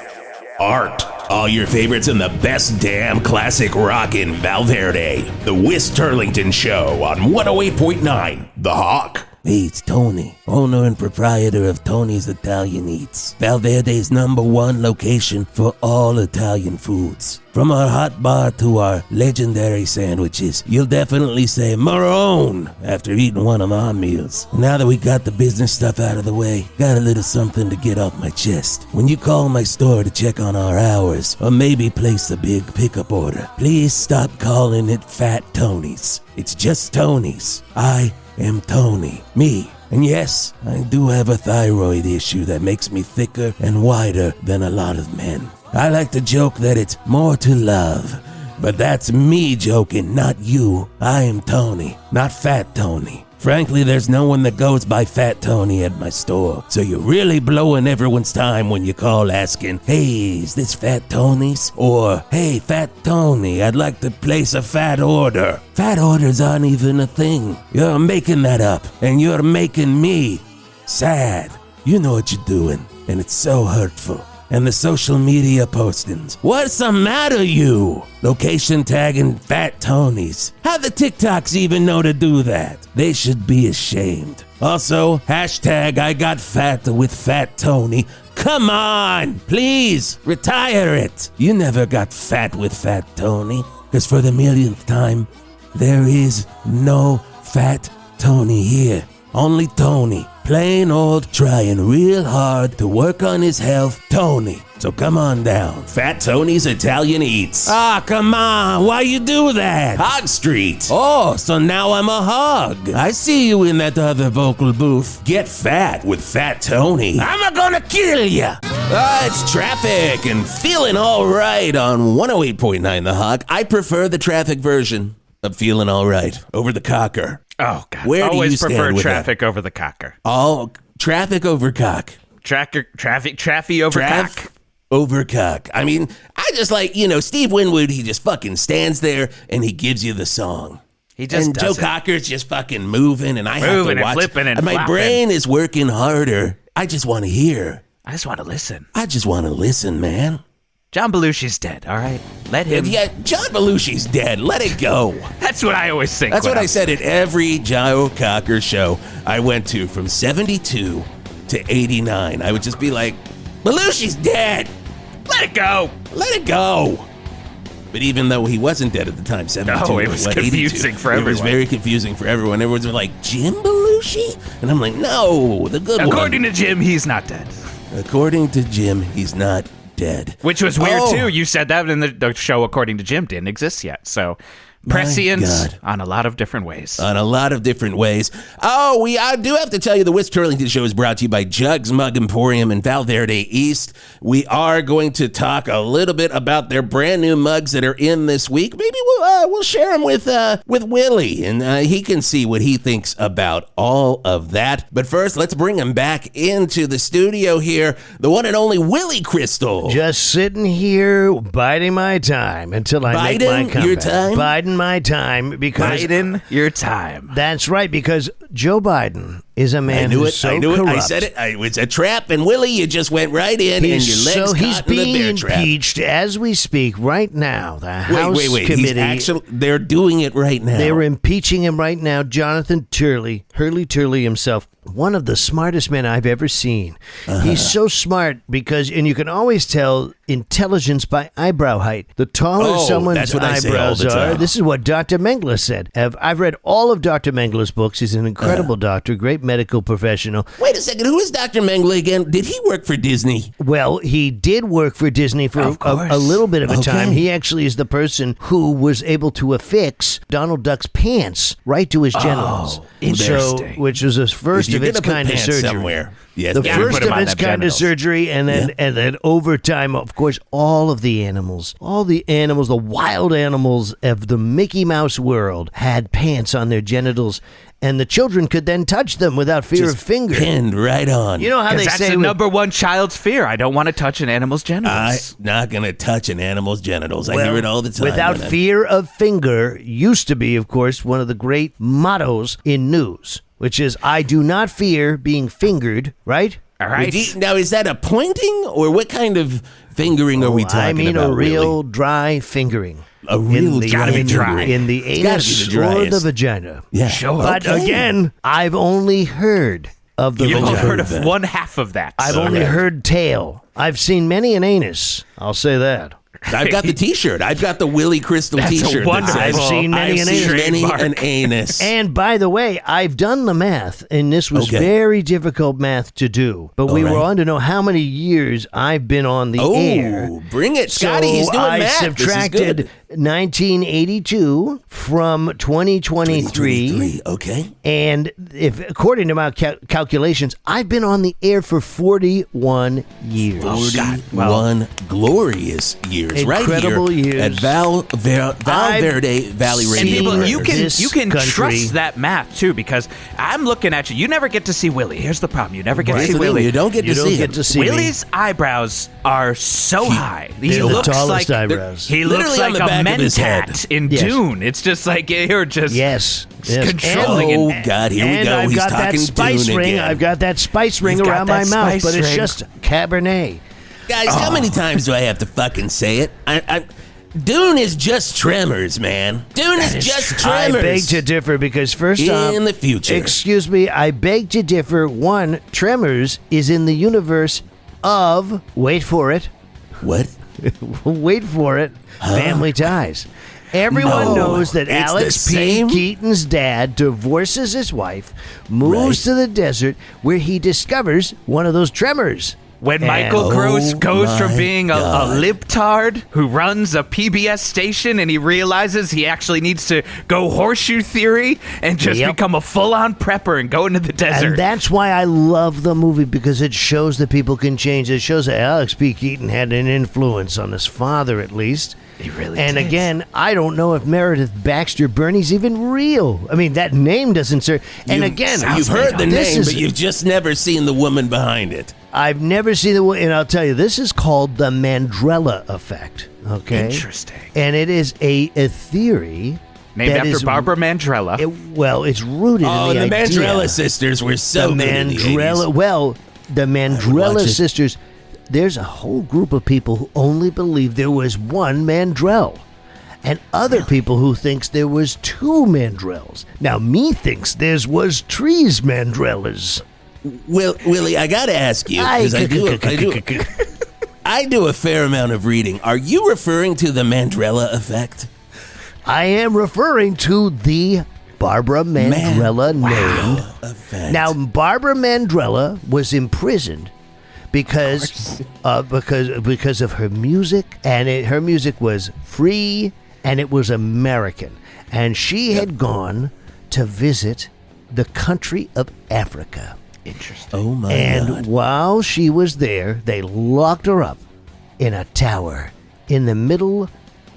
Art, all your favorites and the best damn classic rock in Verde. The Wisp Turlington Show on 108.9 The Hawk. Hey, it's Tony, owner and proprietor of Tony's Italian Eats, Valverde's #1 location for all Italian foods. From our hot bar to our legendary sandwiches, you'll definitely say Marone after eating one of our meals. Now that we got the business stuff out of the way, got a little something to get off my chest. When you call my store to check on our hours, or maybe place a big pickup order, please stop calling it Fat Tony's. It's just Tony's. I am Tony. Me. And yes, I do have a thyroid issue that makes me thicker and wider than a lot of men. I like to joke that it's more to love, but that's me joking, not you. I am Tony, not Fat Tony. Frankly, there's no one that goes by Fat Tony at my store, so you're really blowing everyone's time when you call asking, hey, is this Fat Tony's? Or, hey, Fat Tony, I'd like to place a fat order. Fat orders aren't even a thing. You're making that up, and you're making me sad. You know what you're doing, and it's so hurtful. And the social media postings. What's the matter, you? Location tagging Fat Tonys. How the TikToks even know to do that? They should be ashamed. Also, hashtag I got fat with Fat Tony. come on. Please, retire it. You never got fat with Fat Tony. Because for the millionth time, there is no Fat Tony here. Only Tony. Plain old trying real hard to work on his health, Tony. So come on down. Fat Tony's Italian Eats. Ah, come on. Why you do that? Hog Street. Oh, so now I'm a hog. I see you in that other vocal booth. Get fat with Fat Tony. I'm gonna kill ya. It's traffic and feeling all right on 108.9 The Hog. I prefer the traffic version of feeling all right over the cocker. Oh, God. Where do Always you stand prefer with traffic over the cocker. Oh, traffic over cock. Traffy over cock. Over cock. I mean, I just like, Steve Winwood, he just fucking stands there and he gives you the song. He just and does Joe it. Cocker's just fucking moving and I have to and watch. flipping and my flapping. brain is working harder. I just want to hear. I just want to listen. I just want to listen, man. John Belushi's dead, all right? Let him. Yeah, John Belushi's dead. Let it go. That's what I always think. That's what I said at every Joe Cocker show I went to from 72 to 89. I would just be like, Belushi's dead. Let it go. Let it go. But even though he wasn't dead at the time, 72. No, it was confusing for everyone. It was very confusing for everyone. Everyone's like, Jim Belushi? And I'm like, no, the good one. According to Jim, he's not dead. According to Jim, he's not dead. Which was weird, too. You said that in the show, according to Jim, didn't exist yet. So prescient on a lot of different ways. On a lot of different ways. Oh, I do have to tell you, the Whisp Turlington Show is brought to you by Jugs Mug Emporium in Verde East. We are going to talk a little bit about their brand new mugs that are in this week. Maybe we'll share them with Willy, and he can see what he thinks about all of that. But first, let's bring him back into the studio here, the one and only Willy Crystal. Just sitting here biding my time until I make my comeback. Your time? Biding my time because Biden, your time. That's right, because Joe Biden is a man who's so I knew corrupt. it. I said it. It's a trap. And Willy, you just went right in and your legs he's caught in the being bear trap. impeached as we speak right now. The House wait. Committee. They're doing it right now. They're impeaching him right now. Jonathan Turley, Hurley Turley himself, one of the smartest men I've ever seen. He's so smart because, and you can always tell intelligence by eyebrow height. The taller someone's eyebrows are, this is what Dr. Mengele said. I've read all of Dr. Mengele's books. He's an incredible doctor, great medical professional. Wait a second. Who is Dr. Mengele again? Did he work for Disney? Well, he did work for Disney for a little bit of a time. He actually is the person who was able to affix Donald Duck's pants right to his genitals. Interesting. So, which was his first of its kind of surgery. Somewhere. Yes, The Yeah, first put him of on its them kind of genitals. surgery, and then over time, of course, all the animals, the wild animals of the Mickey Mouse world had pants on their genitals, and the children could then touch them without fear of fingers. Pinned right on. You know how they That's say the number one child's fear. I don't want to touch an animal's genitals. I'm not going to touch an animal's genitals. I hear it all the time. Without fear of finger used to be, of course, one of the great mottos in news, which is, I do not fear being fingered, right? All right. Now, is that a pointing, or what kind of fingering are we talking about? I mean a real really? dry fingering. A real gotta be dry. In the It's gotta anus be the or the driest. vagina. Yeah. Sure. But Okay. again, I've only heard of the You've vagina. only heard of one half of that. I've only heard tail. I've seen many an anus. I'll say that. I've got the T-shirt. I've got the Willy Crystal That's a T-shirt. that wonderful- says, I've seen many I've an seen anus. many Trademark. an anus. And by the way, I've done the math, and this was Okay. very difficult math to do. But we All were right. on to know how many years I've been on the air. Oh, bring it, Scotty. He's doing I math. This is subtracted good. 1982 from 2023. 23, okay. And if, according to my calculations, I've been on the air for 41 years. 41 glorious years, right Incredible here years. at Verde Valley seen Radio. People, you this can country. trust that math too, because I'm looking at you. You never get to see Willy. Here's the problem: you never get That's to see the thing, Willy. you don't get You to don't see get him. to see me. Willy's eyebrows are so high. He They're the looks tallest like eyebrows. he Literally looks on like the a back of his head. mentat in Yes. Dune. It's just like you're just Yes. controlling Oh, it. God, here we And go. I've He's got that talking spice Dune ring. again. I've got that spice ring He's got around my that mouth, spice but it's ring. just Cabernet. Guys, how many times do I have to fucking say it? Dune is just Tremors, man. Dune is just I Tremors. beg to differ because first off, In the future. excuse me, I beg to differ. One, Tremors is in the universe of, wait for it, What? wait for it, Family Ties. Everyone knows that it's Alex the P. same? Keaton's dad divorces his wife, moves to the desert, where he discovers one of those tremors. When And- Michael Gross goes from my being a God. libtard who runs a PBS station and he realizes he actually needs to go horseshoe theory and just Yep. become a full-on prepper and go into the desert. And that's why I love the movie, because it shows that people can change. It shows that Alex P. Keaton had an influence on his father, at least. He really And did. again, I don't know if Meredith Baxter Birney's even real. I mean, that name doesn't serve. And again, You've heard the this name, is- but you've just never seen the woman behind it. I've never seen the one, and I'll tell you, this is called the Mandela effect. Okay, Interesting. and it is a theory Named that after is- Barbara Mandrella. It's rooted Oh, in the the idea. Mandrella sisters were so the good in the 80s. Mandrella. Well, the watch Mandrella it. sisters. There's a whole group of people who only believe there was one Mandrell, and other people who thinks there was two Mandrells. Now, me thinks there was trees Mandrellas. Willie, I gotta ask you, because I do a fair amount of reading. Are you referring to the Mandrella effect? I am referring to the Barbara Mandrella name. Effect. Now, Barbara Mandrella was imprisoned because of her music, and her music was free and it was American, and she had gone to visit the country of Africa. Interesting. Oh my And God. while she was there, they locked her up in a tower in the middle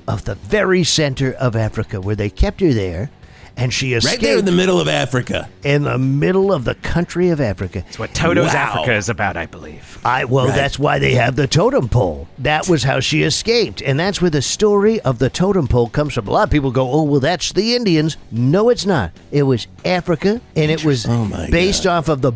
of the very center of Africa, where they kept her there, and she escaped Right there in the middle of Africa. in the middle of the country of Africa. It's what Toto's Wow. Africa is about, I believe. That's why they have the totem pole. That was how she escaped, and that's where the story of the totem pole comes from. A lot of people go, "Oh, well, that's the Indians." No, it's not. It was Africa, and it was Oh, my based God. off of the.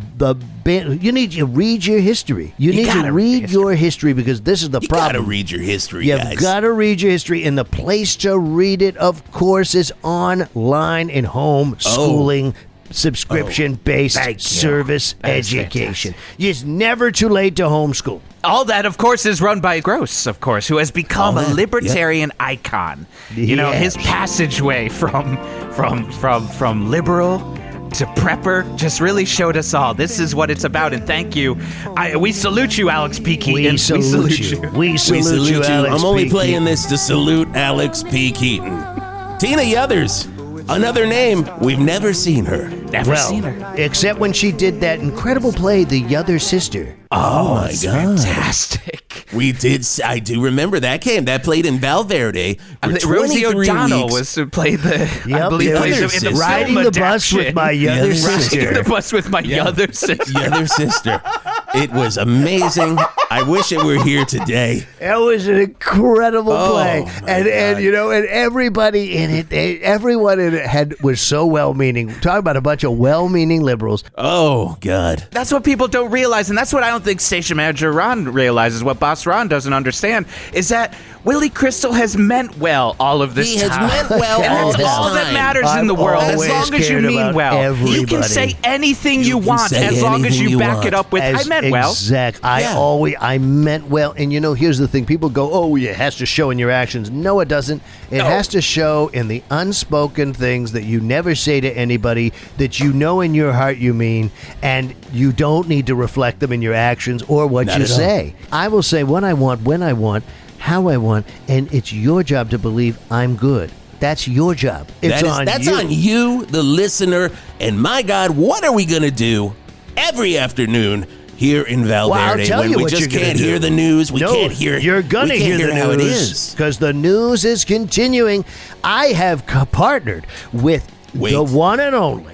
You need to read your history. You need gotta to read read your history, because this is the You problem. gotta read your history, You've guys. got to read your history, and the place to read it, of course, is online and home schooling, subscription-based Thank you. service That is education. It's never too late to homeschool. All that, of course, is run by Gross, of course, who has become All a that, libertarian icon. You know, his Yes. passageway from liberal to prepper just really showed us all. This is what it's about, and thank you. We salute you, Alex P. Keaton. We salute you. We We salute salute you, you. Alex I'm only P. playing Keaton. this to salute Alex P. Keaton. Tina Yothers, another name. We've never seen her. Never seen her. Except when she did that incredible play, The Other Sister. Oh my it's God. fantastic. We did. I do remember that game. That played in Valverde for Rosie 23 O'Donnell weeks. was who played the. I Yep, believe the played other in the sister. film Riding the bus with adaptation. my other other Riding sister. the bus with my other sister. The other sister. It was amazing. I wish it were here today. It was an incredible play, my and God. you know, and everybody in it, everyone in it was so well-meaning. Talk about a bunch of well-meaning liberals. Oh God. That's what people don't realize, and that's what I don't think station manager Ron realizes. What Boss Ron doesn't understand is that Willy Crystal has meant well all of this He has time. meant well and all that's this all that time. matters in the I've world. As always long as you cared mean about well, you can everybody. say anything you can want say as long as anything you you back want. it up with "I meant well." Exact. Yeah. I meant well. And you know, here's the thing: people go, "Oh, it has to show in your actions." No, it doesn't. It has to show in the unspoken things that you never say to anybody, that you know in your heart you mean, and you don't need to reflect them in your actions or what Not you at all. say. I will say what I want, when I want, how I want, and it's your job to believe I'm good. That's your job. It's That's on you, the listener. And my God, what are we gonna do every afternoon here in Valverde Well, I'll tell when you we what just you're gonna can't do. hear the news? We No, can't hear. You're gonna we can't hear the how it news is. because the news is continuing. I have partnered with the one and only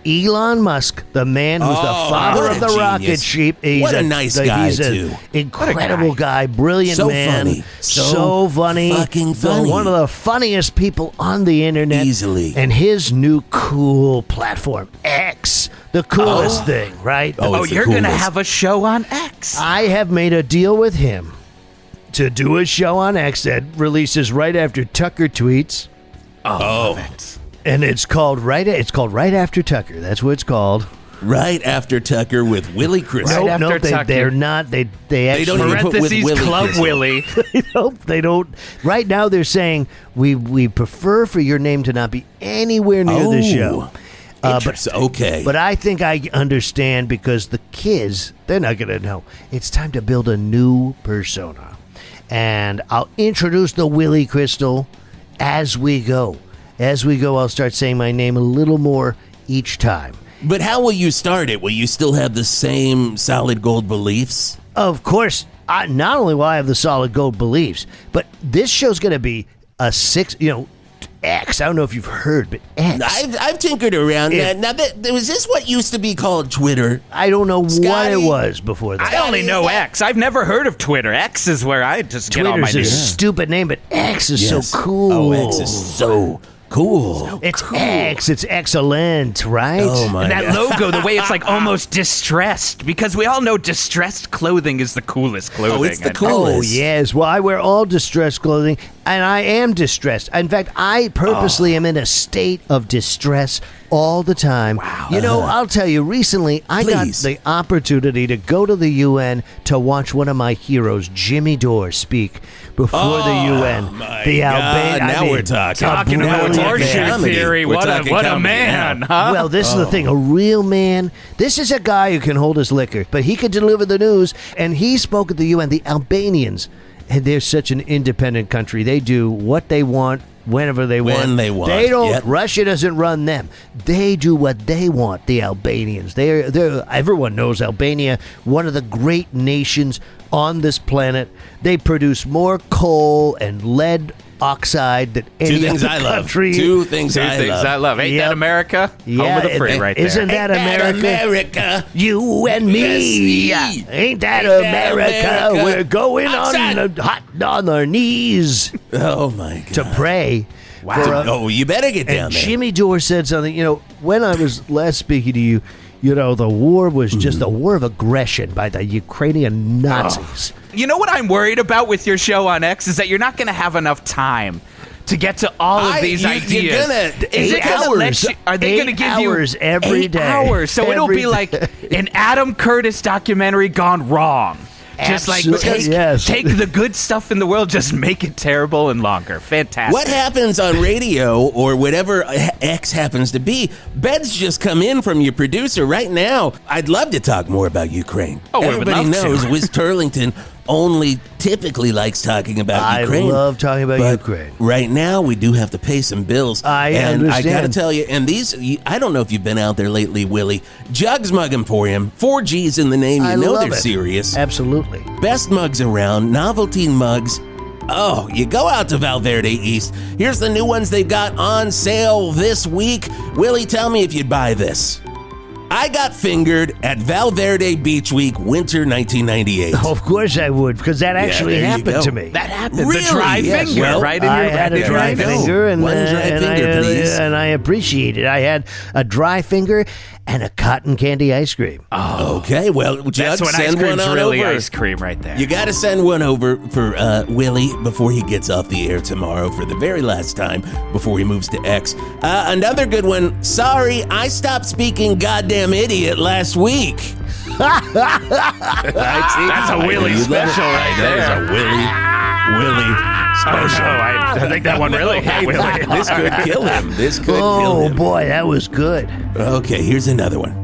Elon Musk, the man who's the father what of a the rocket genius. sheep. He's What a nice guy, he's an too. incredible guy, brilliant So man, funny. so funny, fucking funny. One of the funniest people on the internet, Easily. And his new cool platform, X, the coolest thing, right? Oh, it's the you're going to coolest. have a show on X. I have made a deal with him to do a show on X that releases right after Tucker tweets, Oh. and it's called Right After Tucker. That's what it's called. right after Tucker with Willy Crystal. Right after Tucker. They're not. They actually don't even put with Parentheses Willy Club Crystal. Willy. Nope, they don't. Right now, they're saying we prefer for your name to not be anywhere near the show. Okay. But I think I understand because the kids, they're not going to know. It's time to build a new persona. And I'll introduce the Willy Crystal as we go. As we go, I'll start saying my name a little more each time. But how will you start it? Will you still have the same solid gold beliefs? Of course, not only will I have the solid gold beliefs, but this show's going to be a X. I don't know if you've heard, but X. I've tinkered around. Now, was this what used to be called Twitter? I don't know what Scotty? it was before that. I only know X. I've never heard of Twitter. X is where I just get all my Twitter's a news. stupid name, but X is Yes. so cool. Oh, X is so cool. It's X. It's excellent, right? Oh, my And that God. logo, the way it's like almost distressed, because we all know distressed clothing is the coolest clothing. Oh, it's the And- coolest. Oh, yes. Well, I wear all distressed clothing, and I am distressed. In fact, I purposely am in a state of distress all the time. Wow. You know, I'll tell you, recently I Please. got the opportunity to go to the UN to watch one of my heroes, Jimmy Dore, speak before the UN. my The God, now we're talking. Talking a about brilliant abortion man. theory, We're what talking a comedy man, now. huh? Well, this is the thing. A real man. This is a guy who can hold his liquor, but he can deliver the news. And he spoke at the UN. The Albanians, and they're such an independent country. They do what they want, whenever they want. When they want. They don't. Yep. Russia doesn't run them. They do what they want. The Albanians. They're. Everyone knows Albania, one of the great nations on this planet. They produce more coal and lead oxide than any Two things other I love. country. Two things Two I things love. I love. Ain't Yep. that America? Home of the free right there. Isn't that Ain't America? that America? You and me. Yes, me. Ain't that Ain't that America? America? We're going Outside. on our knees Oh, my God. to pray. Wow. Oh, you better get down And there. Jimmy Dore said something. You know, when I was last speaking to you, you know, the war was just a war of aggression by the Ukrainian Nazis. You know what I'm worried about with your show on X is that you're not going to have enough time to get to all of these ideas. You're gonna, Is it gonna let you, are they going to 8 give you hours every 8 day? hours? So it'll Every be like an Adam Curtis documentary gone wrong. Just like Absolutely, yes. take the good stuff in the world, just make it terrible and longer. Fantastic. What happens on radio or whatever X happens to be, beds just come in from your producer right now. I'd love to talk more about Ukraine. Oh, we would Everybody love to. knows Wiz Turlington only typically likes talking about I Ukraine. love talking about But Ukraine. right now, we do have to pay some bills. I and I got to understand. tell you, and these, I don't know if you've been out there lately, Willie. Jugs Mug Emporium, 4 G's in the name. You I know love they're it. serious. Absolutely. Best mugs around, novelty mugs. Oh, you go out to Verde East. Here's the new ones they've got on sale this week. Willie, tell me if you'd buy this. I got fingered at Verde Beach Week, winter 1998. Of course I would, because that actually there you happened go. to me. That happened. Really? The dry Yes. finger, Well, right in your I had a There dry you go. finger, and One dry finger, please. and I appreciate it. I had a dry finger and a cotton candy ice cream. Okay, well, That's Judge, when ice send one cream's on really over. ice cream right there. You got to send one over for Willie before he gets off the air tomorrow for the very last time before he moves to X. Another good one. Sorry, I stopped speaking goddamn idiot last week. That's a Willie special right there. That is a Willie special. I think that one really hit Willie. This could kill him. This could kill Oh him. boy, that was good. Okay, here's another one.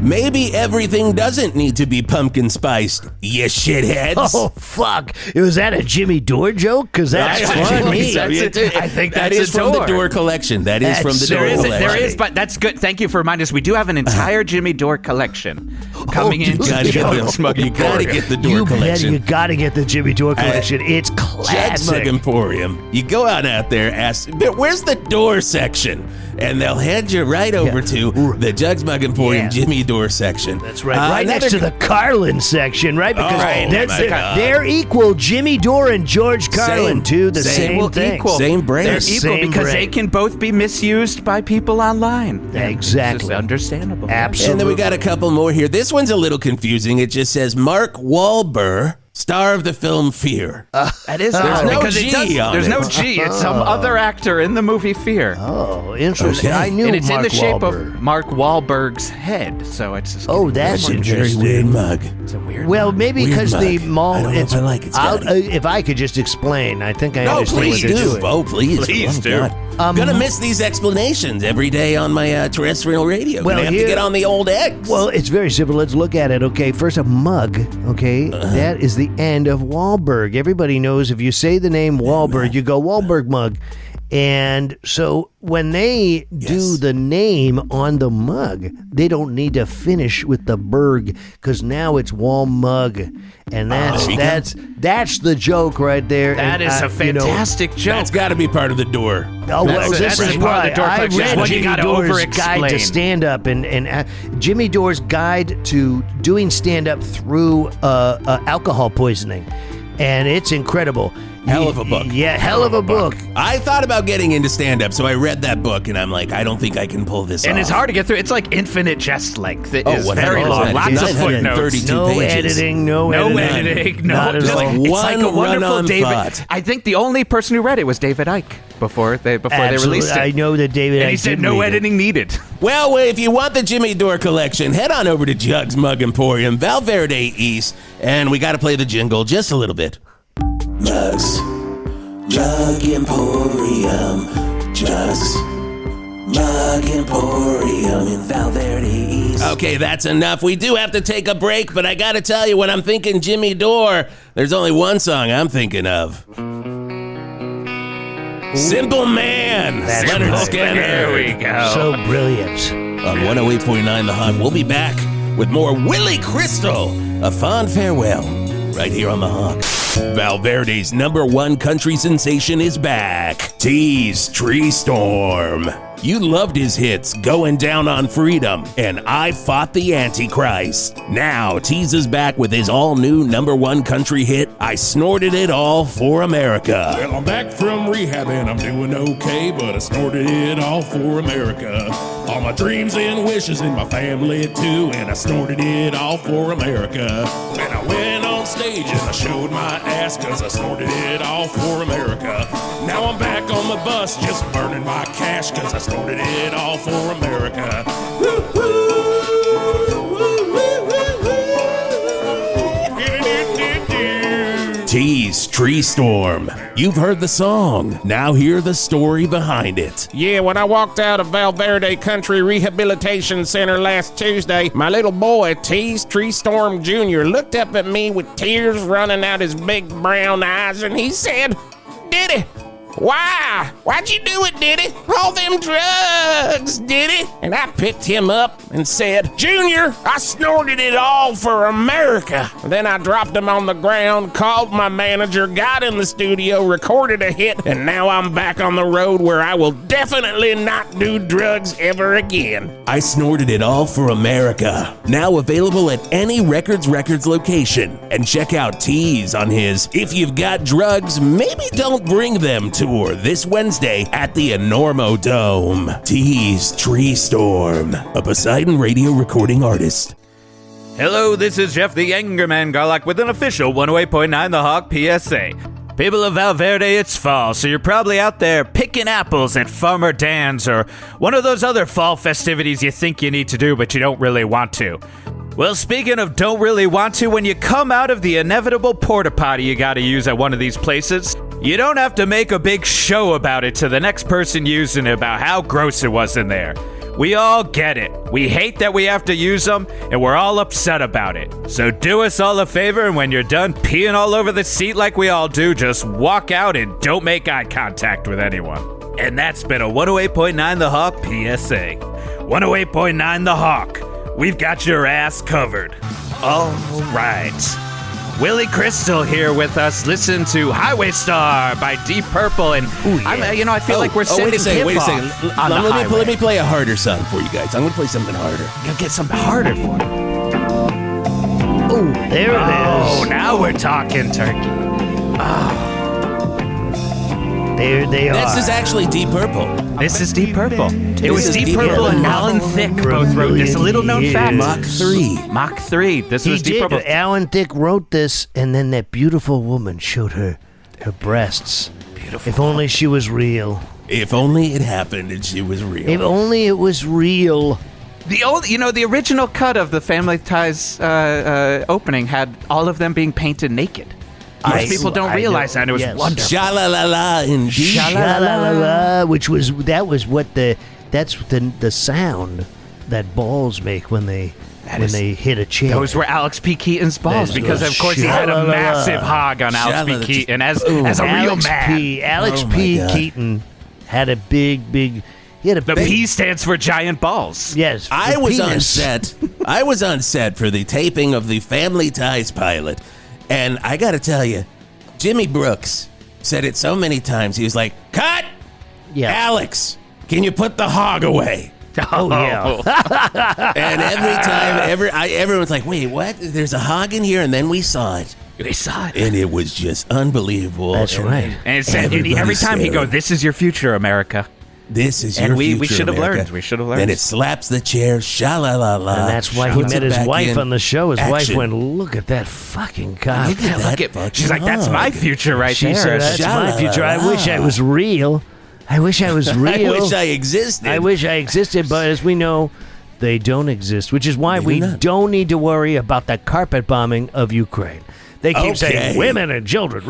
Maybe everything doesn't need to be pumpkin spiced, you shitheads. Oh fuck! Was that a Jimmy Dore joke? Because that's funny. I think that that's is a from the Dore. Dore collection. That is That's from the so Dore funny. collection. There is, but that's good. Thank you for reminding us. We do have an entire Jimmy Dore collection coming in. dude. You gotta get the, Smug you gotta get the Dore You better, collection. you gotta get the Jimmy Dore collection. It's Judge classic. Emporium. You go out there, ask, "But where's the Dore section?" And they'll head you right over to the Jugs Mug Emporium Yeah. Jimmy Dore section. That's right, right next to the Carlin section, right? Because Oh, my God. they're equal. Jimmy Dore and George Carlin, too. The same thing. Equal. Same brain. They're Same equal because brain. they can both be misused by people online. Exactly. It's understandable. Absolutely. And then we got a couple more here. This one's a little confusing. It just says Mark Wahlberg star of the film Fear. That is There's odd, no because G on there's it. no G. It's some other actor in the movie Fear. Oh, interesting. Okay. I knew And it's Mark in the shape Wahlberg. of Mark Wahlberg's head, so it's just That's Very interesting. weird mug. It's a weird. Well, maybe Weird because the mug. mall. I don't know if I like it, Scotty. if I could just explain, I think I No, understand please what they're do. doing. Oh, please. Please Oh, do. God. I'm gonna miss these explanations every day on my terrestrial radio. Well, Gonna have to here- get on the old X. Well, it's very simple. Let's look at it. Okay, first a mug. Okay, that is the end of Wahlberg. Everybody knows if you say the name Wahlberg, you go Wahlberg mug. And so when they do the name on the mug, they don't need to finish with the berg because now it's Wall mug, and that's the joke right there. That And, is a fantastic joke. That's got to be part of the door. Oh, well, That's this is part of why the door I collection. read That's what you Jimmy gotta Dore's over-explain. guide to stand-up, and Jimmy Dore's guide to doing stand-up through alcohol poisoning, and it's incredible. Hell of a book. Yeah, hell of a book. I thought about getting into stand-up, so I read that book, and I'm like, I don't think I can pull this And off. it's hard to get through. It's like infinite chest length. It is 100%. very long. Lots of footnotes. 32 No pages. editing, no editing. No, not at just all. like, it's One like a wonderful run-on David. thought. I think the only person who read it was David Icke before they Absolutely. released it. I know that David. And I he said did no read it. editing needed. Well, if you want the Jimmy Dore collection, head on over to Jug's Mug Emporium, Verde East, and we got to play the jingle just a little bit. Jugs. Mug Emporium. Jugs. Mug Emporium in Verde East. Okay, that's enough. We do have to take a break, but I got to tell you, when I'm thinking Jimmy Dore, there's only one song I'm thinking of. Simple Man. That's Leonard right. Skinner. There we go. So brilliant. On 108.9 The Hawk. We'll be back with more Willy Crystal, A Fond Farewell, right here on The Hawk. Valverde's #1 country sensation is back. Tease Tree Storm. You loved his hits, Going Down on Freedom, and I Fought the Antichrist. Now, Tease is back with his all-new #1 country hit, I Snorted It All for America. Well, I'm back from rehab and I'm doing okay, but I snorted it all for America. All my dreams and wishes and my family too, and I snorted it all for America. And I went on stage and I showed my ass, cause I snorted it all for America. Now I'm back on the bus just burning my cash, cause I snorted it all for America. Tease Tree Storm. You've heard the song. Now hear the story behind it. Yeah, when I walked out of Verde Country Rehabilitation Center last Tuesday, my little boy, Tease Tree Storm Jr., looked up at me with tears running out his big brown eyes, and he said, "Diddy, why? Why'd you do it, Diddy? All them drugs, Diddy." And I picked him up and said, "Junior, I snorted it all for America." Then I dropped him on the ground, called my manager, got in the studio, recorded a hit, and now I'm back on the road where I will definitely not do drugs ever again. I Snorted It All for America. Now available at any Records location. And check out Tease on his If You've Got Drugs, Maybe Don't Bring Them tour this Wednesday at the Enormo Dome. Tease Tree Storm, a Poseidon radio recording artist. Hello, this is Jeff the Anger Man Garlock with an official 108.9 The Hawk PSA. People of Valverde, it's fall, so you're probably out there picking apples at Farmer Dan's or one of those other fall festivities you think you need to do but you don't really want to. Well, speaking of don't really want to, when you come out of the inevitable porta potty you gotta use at one of these places, you don't have to make a big show about it to the next person using it about how gross it was in there. We all get it. We hate that we have to use them, and we're all upset about it. So do us all a favor, and when you're done peeing all over the seat like we all do, just walk out and don't make eye contact with anyone. And that's been a 108.9 The Hawk PSA. 108.9 The Hawk. We've got your ass covered. All right. Willy Crystal here with us. Listen to Highway Star by Deep Purple, and I feel like we're sending wait a second. hip-hop on the highway. Let me play a harder song for you guys. I'm going to play something harder. You'll get something harder for you. Oh, there it Oh, is. now we're talking turkey. There they are. This is actually Deep Purple. This is Deep Purple. It was Deep Purple and Alan Thicke both wrote this. A little known fact. Mach 3. This was Deep Purple. Alan Thicke wrote this, and then that beautiful woman showed her breasts. Beautiful. If only she was real. If only it happened and she was real. If only it was real. The original cut of the Family Ties opening had all of them being painted naked. Most people don't realize that. It was wonderful. Sha-la-la-la, indeed. Sha-la-la-la-la, that's the sound that balls make when they hit a chair. Those were Alex P. Keaton's balls because, of course, he had a massive hog on Alex P. Keaton as a real man. Alex P. Keaton had a big. The P stands for giant balls. Yes. I was on set for the taping of the Family Ties pilot, and I got to tell you, Jimmy Brooks said it so many times. He was like, "Cut, Alex, can you put the hog away?" Oh yeah. And every time, everyone's like, "Wait, what? There's a hog in here?" And then we saw it. And it was just unbelievable. That's right. And every time he go, "This is your future, America." This is your future, we should have America. learned. We should have learned. Then it slaps the chair, sha-la-la-la. And that's why he met his wife on the show. His wife went, "Look at that fucking cock." She's like, "That's my future right there." She said, "That's my future. I wish I was real. I wish I was real. I wish I existed. I wish I existed." But as we know, they don't exist, which is why we don't need to worry about the carpet bombing of Ukraine. They keep saying women and children.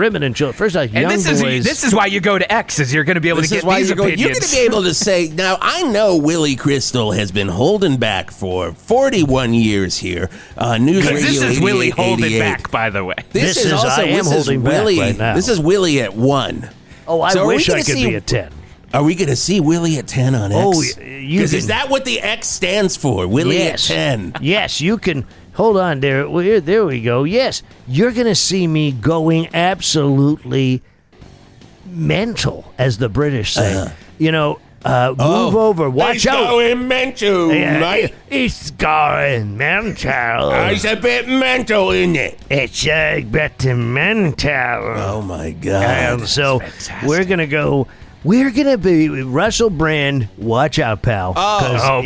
First off, young boys. This is why you go to X, is you're going to be able to get these opinions. You're going to be able to say, now, I know Willy Crystal has been holding back for 41 years here. News Radio this is Willy holding back, by the way. This is holding back right now. This is Willy at 1. Oh, I wish I could be at 10. Are we going to see Willy at 10 on X? Oh, is that what the X stands for? Willy at 10. Yes, you can. Hold on, there we go. Yes, you're going to see me going absolutely mental, as the British say. Move over, watch out. It's going mental, mate. It's going mental. It's a bit mental, isn't it? It's a bit mental. Oh, my God. So we're going to go... We're going to be Russell Brand, watch out, pal. Russell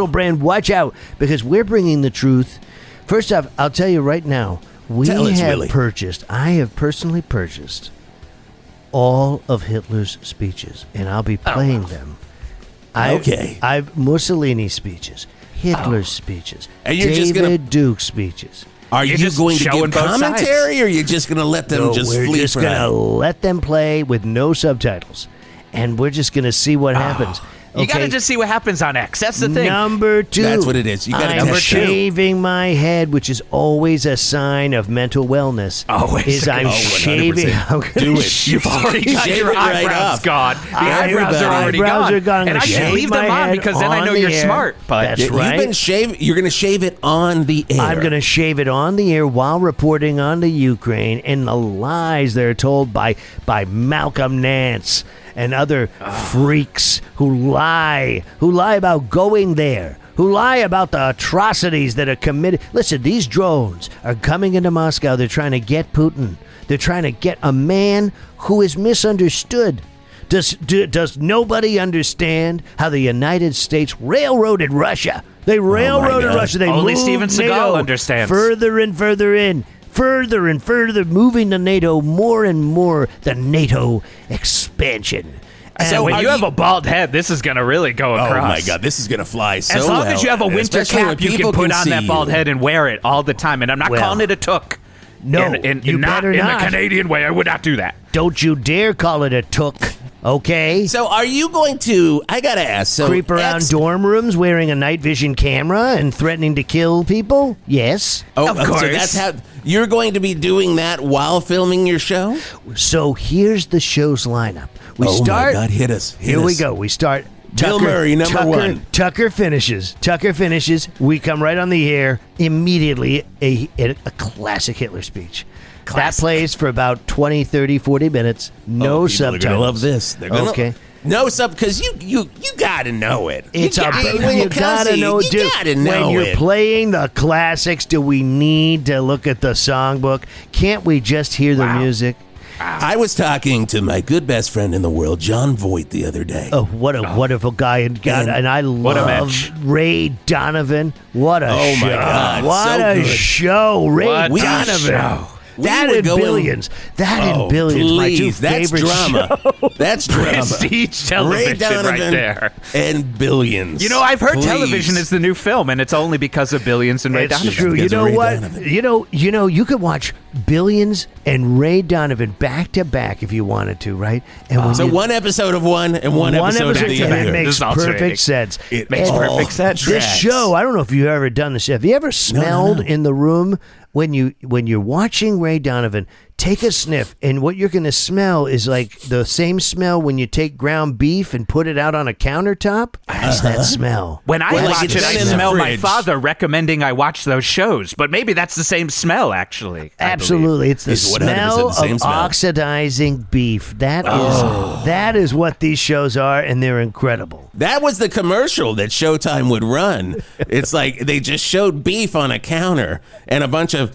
Brand, watch out, because we're bringing the truth. First off, I'll tell you right now, I have personally purchased all of Hitler's speeches, and I'll be playing them. Mussolini's speeches, Hitler's speeches, and you're David Duke's speeches. Are you going to give commentary, or are you just going to let them flee? We're just going to let them play with no subtitles, and we're just going to see what happens. You got to just see what happens on X. That's the thing. Number 2. That's what it is. You got to I'm shaving my head, which is always a sign of mental wellness. I'm shaving. Do it. You've already got your eyebrows gone. The eyebrows are already gone. And I should leave them on because then I know you're smart. But that's right. You're going to shave it on the air. I'm going to shave it on the air while reporting on the Ukraine and the lies that are told by Malcolm Nance and other freaks who lie about going there, who lie about the atrocities that are committed. Listen, these drones are coming into Moscow. They're trying to get Putin. They're trying to get a man who is misunderstood. Does nobody understand how the United States railroaded Russia? They railroaded Russia. They only moved Steven Seagal NATO understands. Further and further in. Further and further, moving the NATO more and more, the NATO expansion. So when you have a bald head, this is going to really go across. Oh, my God. This is going to fly so well. As long as you have a winter cap, you can put on that bald head and wear it all the time. And I'm not calling it a toque. No, you better not. In the Canadian way, I would not do that. Don't you dare call it a toque. Okay. So are you going to, I got to ask, creep around dorm rooms wearing a night vision camera and threatening to kill people? Yes. Of course. So that's how, you're going to be doing that while filming your show? So here's the show's lineup. We start. My God, hit us. Here we go. We start. Bill Murray, number 1. Tucker finishes. We come right on the air immediately. A classic Hitler speech. That plays for about 20, 30, 40 minutes. No subtitles. They're going to love this. Okay. No sub, because you got to know it. You got to know it, dude. When you're playing the classics, do we need to look at the songbook? Can't we just hear the music? I was talking to my good best friend in the world, John Voight, the other day. Oh, what a wonderful guy. And I love Ray Donovan. What a show. My God. What so a good. show. Ray Donovan. Show. That and Billions. That and Billions, my two favorite drama. shows. That's drama. Prestige television Ray Donovan right there. And Billions. You know, I've heard Please. television is the new film, and it's only because of Billions and Ray It's Donovan. true. You Because of know Ray what? Donovan. You know, you could watch Billions and Ray Donovan back to back if you wanted to, right? And when So you- one episode of one and one episode of the and other. it makes This is alternating. perfect sense. It makes all perfect sense. This tracks. show, I don't know if you've ever done this. Have you ever smelled in the room when you're watching Ray Donovan? Take a sniff, and what you're going to smell is like the same smell when you take ground beef and put it out on a countertop. That's that smell. When I Well, like watch it's it, I been in the smell my fridge. father recommending I watch those shows, but maybe that's the same smell, actually. I believe. Absolutely, it's the It's 100% smell the same of smell. oxidizing beef. That is what these shows are, and they're incredible. That was the commercial that Showtime would run. It's like they just showed beef on a counter and a bunch of,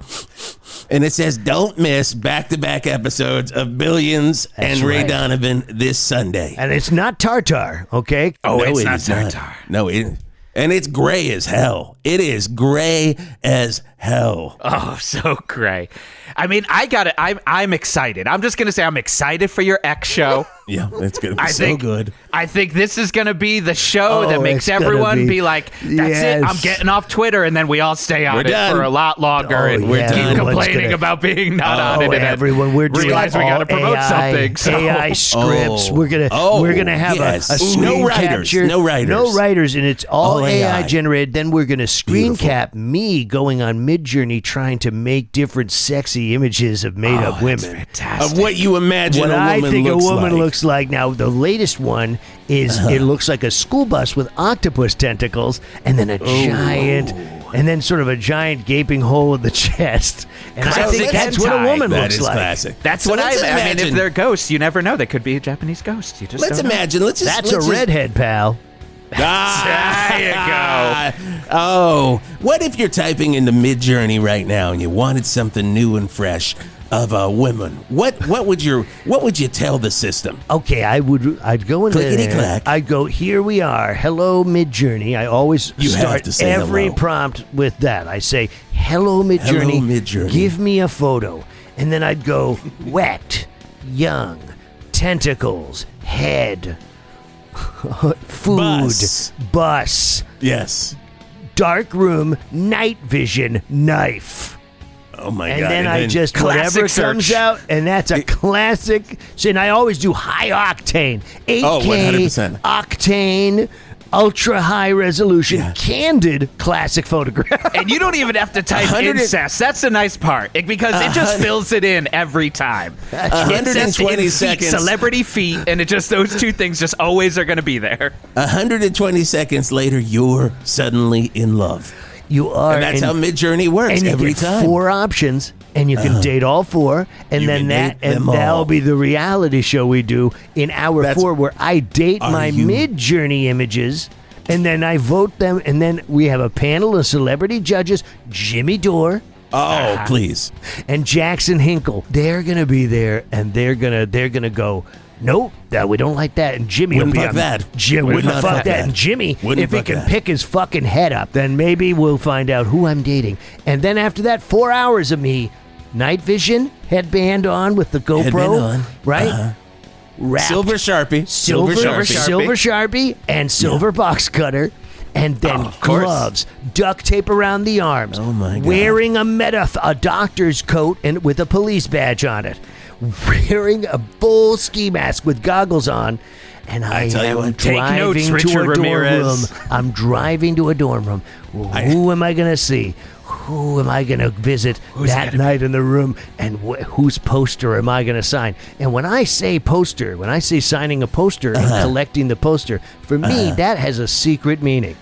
and it says, "Don't miss back-to-back episodes of Billions That's and Ray right. Donovan this Sunday." And it's not tartar, okay? Oh, it's it not is tartar. No, and it's gray as hell. It is gray as hell. Oh, so gray. I mean, I got it. I'm excited. I'm just gonna say I'm excited for your X show. Yeah, it's gonna be I so think, good. I think this is gonna be the show that makes it's gonna everyone be- be like, "That's it. I'm Yes. getting off Twitter," and then we all stay on We're it done. for a lot longer Oh, and yeah. keep Everyone's complaining gonna- about being not on it. Oh, And then everyone, we're doing realize we all gotta promote AI, something. So. AI scripts. Oh. We're gonna have Yes. a screen No writers. capture. No writers. No writers, and it's all All AI AI. generated. Then we're gonna screen Beautiful. cap me going on Midjourney trying to make different sexy images of made up women. Fantastic. Of what you imagine What a I woman think a looks woman like. looks like. Now, the latest one is it looks like a school bus with octopus tentacles and then a giant, and then sort of a giant gaping hole in the chest. And I Classic think that's what a hentai. woman That looks is like. classic. That's So what let's I mean. If imagine- they're ghosts, you never know. They could be a Japanese ghost. You just Let's don't know. imagine. Let's just. That's let's a just- redhead, pal. There you go. Oh, what if you're typing into Midjourney right now and you wanted something new and fresh of a woman? What would you tell the system? Okay, I'd go into Clickety there. clack. I'd go, here we are. Hello, Midjourney. I always You have start to say every hello. prompt with that. I say, hello, Midjourney. Midjourney. Give me a photo. And then I'd go, wet, young, tentacles, head, food, bus, Yes. dark room, night vision, knife. Oh my And God. then I just, classic whatever comes search. out, and that's a classic. So, and I always do high octane, 8K, Oh, 100%. octane, ultra high resolution, candid classic photograph. And you don't even have to type 100 incest. That's the nice part. Because it just fills it in every time. Incest, 120 in feet, seconds. celebrity feet, and it just those two things just always are going to be there. 120 seconds later, you're suddenly in love. You are, And that's how Midjourney works and you every get time. 4 options, and you can date all 4, and You then can that, date them and that'll all. be the reality show we do in hour That's- 4, where I date Are my you- Midjourney images, and then I vote them, and then we have a panel of celebrity judges, Jimmy Dore Oh, please. and Jackson Hinkle. They're gonna be there, and they're gonna go, nope, we don't like that. And Jimmy Wouldn't will be fuck on that. Jim Would wouldn't not fuck fuck that. that. And Jimmy, Wouldn't if he fuck can that. pick his fucking head up, then maybe we'll find out who I'm dating. And then after that, 4 hours of me, night vision, headband on with the GoPro, Headband on. right? Wrapped. Silver Sharpie. Silver Sharpie, and silver box cutter, and then of course. gloves, duct tape around the arms. Oh, my God. Wearing a doctor's coat and with a police badge on it, wearing a full ski mask with goggles on. And I tell you am what, take driving notes, to Richard a dorm Ramirez. room. I'm driving to a dorm room. Who am I going to see? Who am I going to visit that night in the room? And whose poster am I going to sign? And when I say poster, when I say signing a poster and collecting the poster, for me, that has a secret meaning.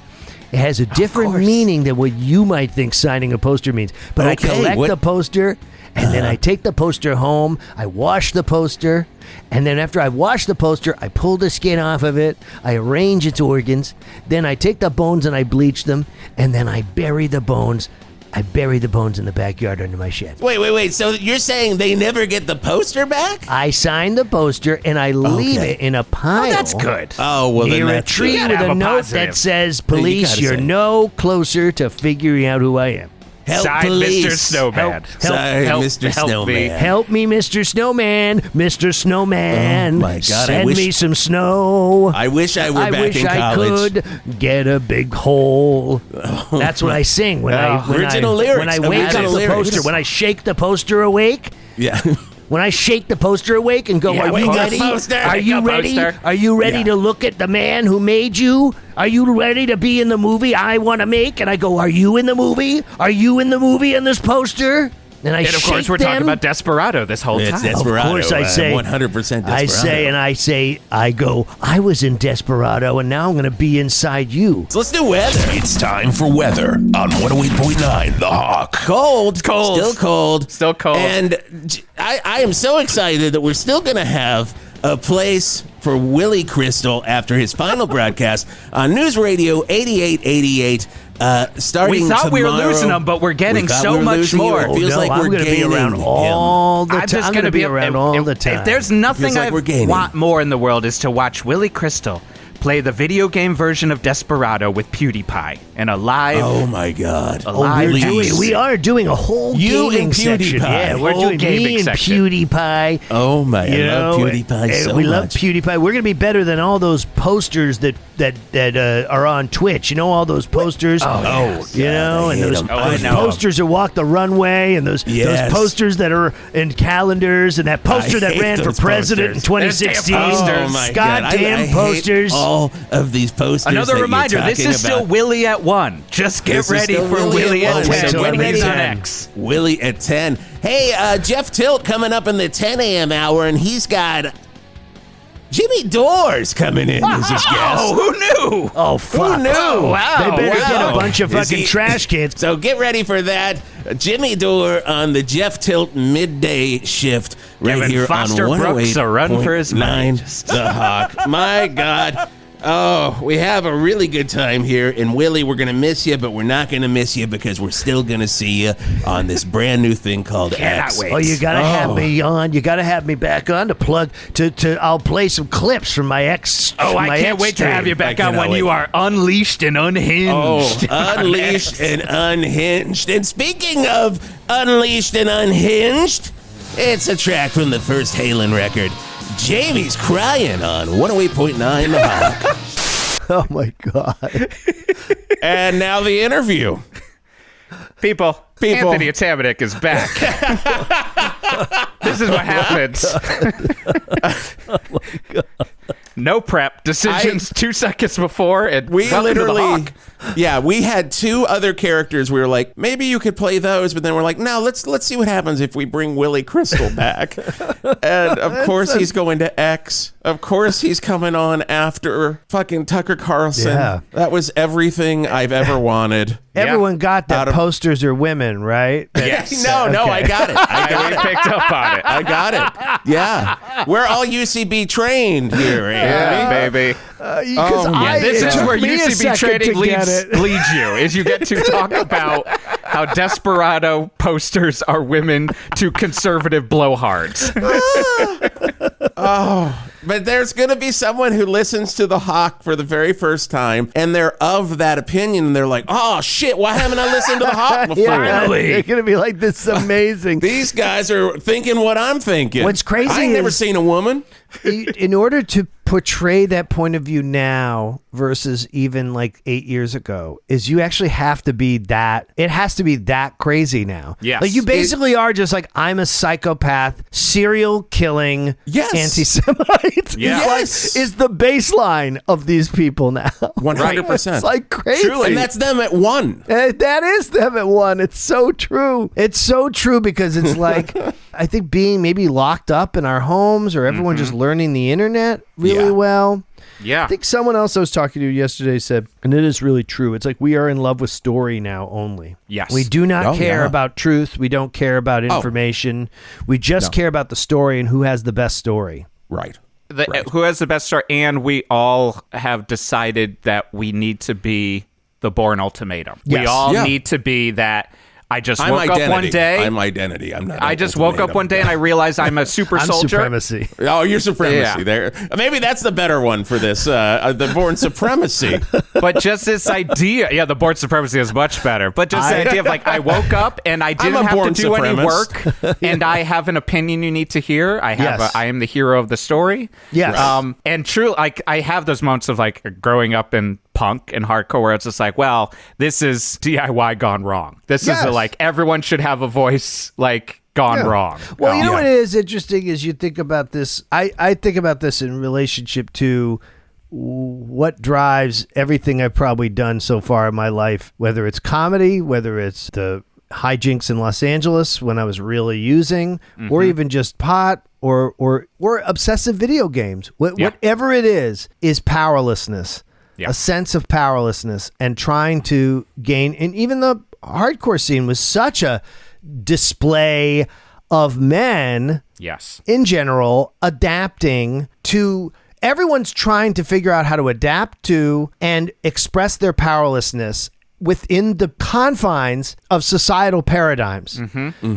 It has a different meaning than what you might think signing a poster means. But I Okay, collect what- the poster, and then I take the poster home. I wash the poster, and then after I wash the poster, I pull the skin off of it. I arrange its organs. Then I take the bones and I bleach them, and then I bury the bones I bury the bones in the backyard under my shed. Wait. So you're saying they never get the poster back? I sign the poster and I leave it in a pile. Oh, that's good. Oh, well, then Near a that's tree You gotta with have a a note positive. that says, you police, gotta you're say. no closer to figuring out who I am. Help, Signed, police. Mr. Snowman. Sorry, Mr. help Snowman. me. Help me, Mr. Snowman. Mr. Snowman. Oh, my God, I Send wish- me some snow. I wish I were I back wish in I college. could get a big hole. That's what I sing when Original when lyrics. I wake up Original the lyrics. poster. When I shake the poster awake. Yeah. When I shake the poster awake and go, Yeah, are wake you up, ready? poster. Are Wake you up, ready? poster. Are you ready Yeah. to look at the man who made you? Are you ready to be in the movie I want to make? And I go, are you in the movie? Are you in the movie in this poster? And I And of shake course, we're them. talking about Desperado this whole It's time. Desperado. Of course I say. 100% Desperado. I go, I was in Desperado and now I'm going to be inside you. So let's do weather. It's time for weather on 108.9 The Hawk. Cold. Cold. Still cold. Still cold. And I am so excited that we're still going to have a place for Willy Crystal after his final broadcast on News Radio 8888. Starting We thought we were tomorrow. losing him, but we're getting We thought so we were much losing you. more. It feels like I'm we're gonna be gaining around him. all the time. I'm just I'm going to be around all the time. If there's nothing Feels like I we're gaining. want more in the world is to watch Willy Crystal play the video game version of Desperado with PewDiePie in a live. Oh my God! live we are doing a whole You gaming and section. PewDiePie. Yeah, we're Whole doing gaming me and section. PewDiePie. Oh my! I love PewDiePie so we much. love PewDiePie. We're gonna be better than all those posters that are on Twitch. You know all those posters. You know, I and hate those, 'em. those I know. posters that walk the runway, and those Yes. posters that are in calendars, and that poster I that hate ran for those president posters. in 2016. Those damn Oh my God! Goddamn I hate posters. all of these posters. Another that you're reminder, this talking is still about. Willy at 1. Just get This is ready still for Willy at at 1. 10 So when get he's ready. on X. Willy at 10. Hey, Jeff Tilt coming up in the 10 a.m. hour, and he's got Jimmy Dores coming in as his guest. Oh, who knew? Oh fuck! Who knew? Oh, wow. They better get Wow. a bunch of Is fucking he- trash cans. So get ready for that. Jimmy Dore on the Jeff Tilt midday shift right Giving here Foster on Brooks a run for his money. 108.9 The Hawk. My God. Oh, we have a really good time here. And Willie, we're going to miss you, but we're not going to miss you because we're still going to see you on this brand new thing called Cannot X. wait. Oh, you gotta have me on. You gotta have me back on to plug. I'll play some clips from my ex. Oh, from I my can't ex wait to stream. have you back I on cannot when wait. you are unleashed and unhinged. Oh, on unleashed X. and unhinged. And speaking of unleashed and unhinged, it's a track from the first Halen record. Jamie's Crying on 108.9 The Hawk. Oh my god! And now the interview. People, People. Anthony Atamanuik is back. This is what happens. No prep. Decisions 2 seconds before, and We welcome to the literally, Hawk. yeah, we had two other characters. We were like, maybe you could play those, but then we're like, no, let's see what happens if we bring Willy Crystal back. And of course, he's going to X. Of course, he's coming on after fucking Tucker Carlson. Yeah. That was everything I've ever wanted. Everyone got Out that of- posters are women, right? Yes. No, Okay. I got it. I got We it. picked up on it. I got it. Yeah. We're all UCB trained here, Anthony. Yeah, baby. Because This is where me a UCB second training to get leads it. you, is you get to talk about how Desperado posters are women to conservative blowhards. But there's going to be someone who listens to The Hawk for the very first time, and they're of that opinion, and they're like, oh, shit, why haven't I listened to The Hawk before? They're gonna be like, this is amazing. These guys are thinking what I'm thinking. What's crazy I ain't never is- seen a woman. In order to portray that point of view now versus even like 8 years ago, is you actually have to be that. It has to be that crazy now. Yes. Like you basically are just like, I'm a psychopath, serial killing, Yes. anti-Semite. Yes. Is the baseline of these people now. 100%. It's like crazy. And that's them at one. That is them at one. It's so true. It's so true because it's like, I think being maybe locked up in our homes or everyone just learning the internet really Yeah. well. Yeah. I think someone else I was talking to yesterday said, and it is really true, it's like we are in love with story now only. Yes. We do not Oh, care yeah. about truth. We don't care about information. We just care about the story and who has the best story. Right. Who has the best story? And we all have decided that we need to be the Bourne Ultimatum. We Yes. all Yeah. need to be that I just woke up one day. I'm identity. I'm not. I just woke up one day and I realized I'm a super soldier. Supremacy. Oh, you're supremacy. There. Maybe that's the better one for this. The born supremacy. But just this idea, the born supremacy is much better. But just the idea of like I woke up and I didn't have to do any work, and I have an opinion you need to hear. I am the hero of the story. Yes. And true, like I have those moments of like growing up in punk and hardcore where it's just like, well, this is DIY gone wrong. This is like everyone should have a voice like gone wrong. Well, you know what is interesting is you think about this. I think about this in relationship to what drives everything I've probably done so far in my life, whether it's comedy, whether it's the hijinks in Los Angeles when I was really using, or even just pot, or obsessive video games. Whatever it is powerlessness. A sense of powerlessness and trying to gain. And even the hardcore scene was such a display of men, in general, adapting to. Everyone's trying to figure out how to adapt to and express their powerlessness within the confines of societal paradigms.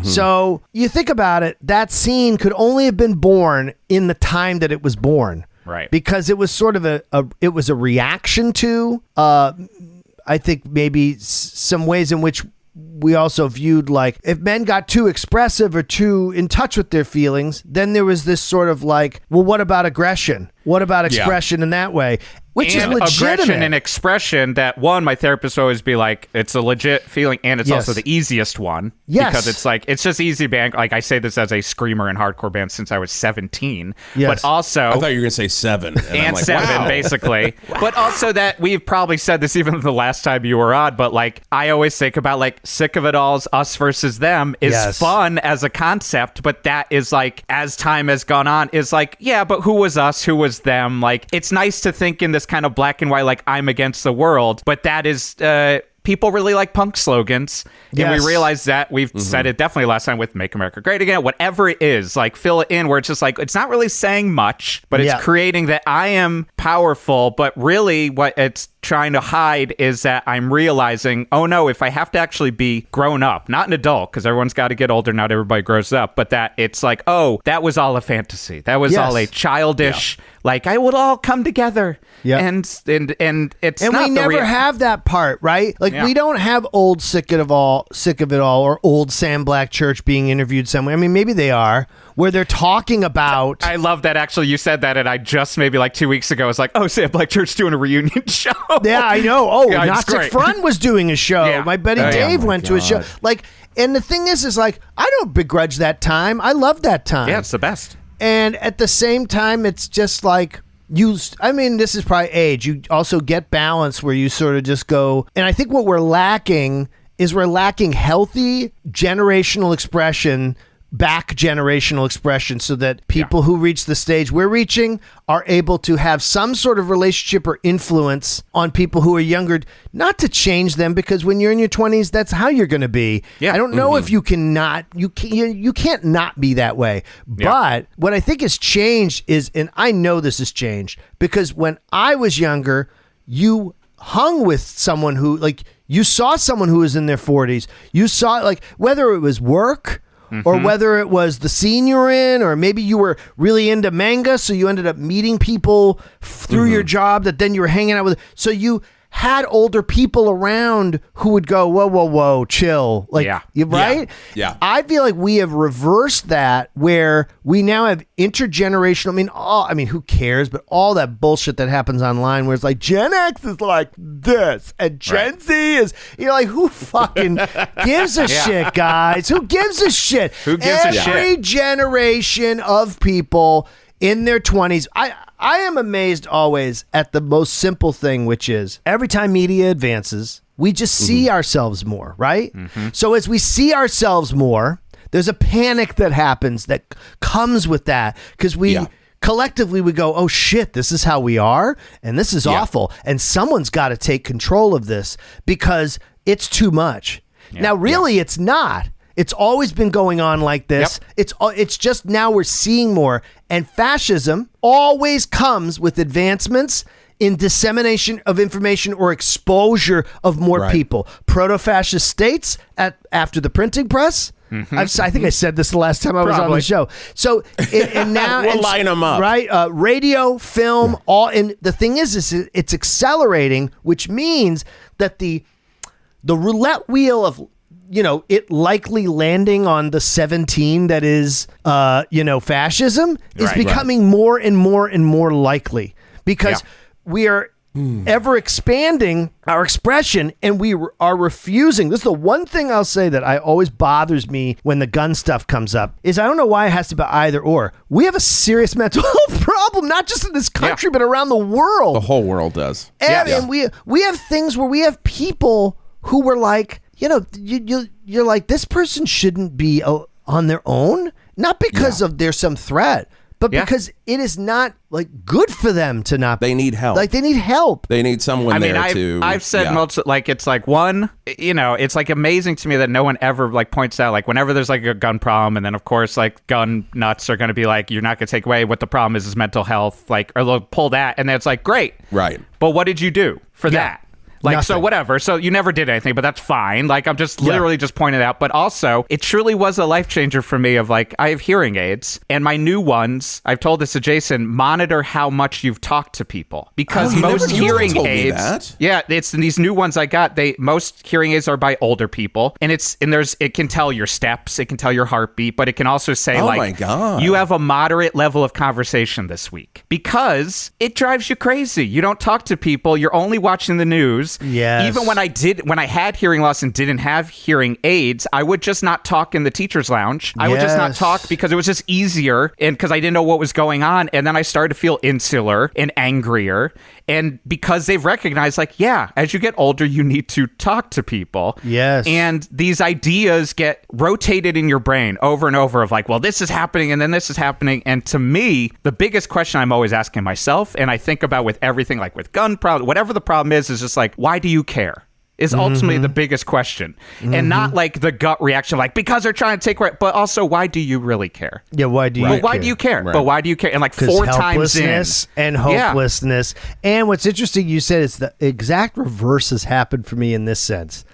So you think about it, that scene could only have been born in the time that it was born. Right. Because it was sort of a reaction to, I think maybe some ways in which we also viewed like if men got too expressive or too in touch with their feelings, then there was this sort of like, well, what about aggression? What about expression in that way? Which and is legitimate. Aggression and expression that my therapist would always be like, it's a legit feeling and it's also the easiest one. Because it's like, it's just easy band. Like I say this as a screamer in hardcore band since I was 17. But also. I thought you were going to say 7. And like, 7, basically. But also that we've probably said this even the last time you were on, but like, I always think about like Sick of It All's Us Versus Them is fun as a concept, but that is like, as time has gone on, is like, yeah, but who was us? Who was them? Like, it's nice to think in this kind of black and white, like I'm against the world, but that is people really like punk slogans, and we realize that we've said it definitely last time with Make America Great Again, whatever it is, like fill it in where it's just like it's not really saying much, but it's creating that I am powerful, but really what it's trying to hide is that I'm realizing, oh no, if I have to actually be grown up, not an adult, because everyone's got to get older, not everybody grows up, but that it's like, oh, that was all a fantasy, that was all a childish, like I would all come together, and it's and not we never have that part, right? Like we don't have old sick of it all, or old Sam Black Church being interviewed somewhere. I mean, maybe they are, where they're talking about. I love that actually you said that, and I just maybe like 2 weeks ago was like, oh, Sam Black Church doing a reunion show. Yeah, I know. Oh, Gnostic Front was doing a show. Yeah. My buddy Dave went to a show. Like, and the thing is like, I don't begrudge that time. I love that time. Yeah, it's the best. And at the same time, it's just like I mean, this is probably age. You also get balance where you sort of just go. And I think what we're lacking is healthy generational expression, back generational expression, so that people who reach the stage we're reaching are able to have some sort of relationship or influence on people who are younger, not to change them, because when you're in your 20s, that's how you're going to be. I don't know if you can't not be that way. But what I think has changed is, and I know this has changed, because when I was younger, you hung with someone who, like, you saw someone who was in their 40s. You saw, like, whether it was work, or whether it was the scene you were in, or maybe you were really into manga, so you ended up meeting people through your job that then you were hanging out with. So you had older people around who would go, whoa, chill. Like, right? Yeah. I feel like we have reversed that, where we now have intergenerational, I mean, who cares? But all that bullshit that happens online where it's like, Gen X is like this, and Gen Z is, you're like, who fucking gives a shit, guys? Who gives a shit? Who gives a shit? Every generation of people in their 20s, I am amazed always at the most simple thing, which is every time media advances, we just see ourselves more, right? So as we see ourselves more, there's a panic that happens that comes with that, because we collectively we go, oh shit, this is how we are, and this is awful, and someone's got to take control of this because it's too much. Now, really, it's not. It's always been going on like this. It's just now we're seeing more. And fascism always comes with advancements in dissemination of information or exposure of more people. Proto-fascist states after the printing press. I think I said this the last time I was on the show. So and now we'll line them up, right? Radio, film, all. And the thing is it's accelerating, which means that the roulette wheel of it likely landing on the 17 that is fascism is becoming more and more and more likely because we are ever expanding our expression, and we are refusing. This is the one thing I'll say that always bothers me when the gun stuff comes up is I don't know why it has to be either or. We have a serious mental health problem, not just in this country, but around the world. The whole world does. And we have things where we have people who were like, you're like, this person shouldn't be on their own, not because of there's some threat, but because it is not like good for them to not. They need help. Like they need help. They need someone I've said it's like one, it's like amazing to me that no one ever like points out like whenever there's like a gun problem, and then of course like gun nuts are going to be like, you're not going to take away what the problem is mental health, like, or they'll pull that, and then it's like, great, right? But what did you do for that? Like, nothing. So whatever. So you never did anything, but that's fine. Like, I'm just literally just pointing it out. But also, it truly was a life changer for me of like, I have hearing aids, and my new ones, I've told this to Jason, monitor how much you've talked to people. Because most hearing aids, it's these new ones I got, most hearing aids are by older people. And it can tell your steps, it can tell your heartbeat, but it can also say my God, you have a moderate level of conversation this week. Because it drives you crazy. You don't talk to people, you're only watching the news. Yes. Even when I had hearing loss and didn't have hearing aids, I would just not talk in the teacher's lounge. I would just not talk because it was just easier, and because I didn't know what was going on. And then I started to feel insular and angrier. And because they've recognized, like, as you get older, you need to talk to people. Yes. And these ideas get rotated in your brain over and over of like, well, this is happening and then this is happening. And to me, the biggest question I'm always asking myself, and I think about with everything, like with gun problem, whatever the problem is just like, why do you care? Is ultimately the biggest question. And not like the gut reaction, like, because they're trying to take away, but also, why do you really care? Yeah, why do you But why do you care? Right. But why do you care? And like 4 times in. And hopelessness. And what's interesting, you said it's the exact reverse has happened for me in this sense.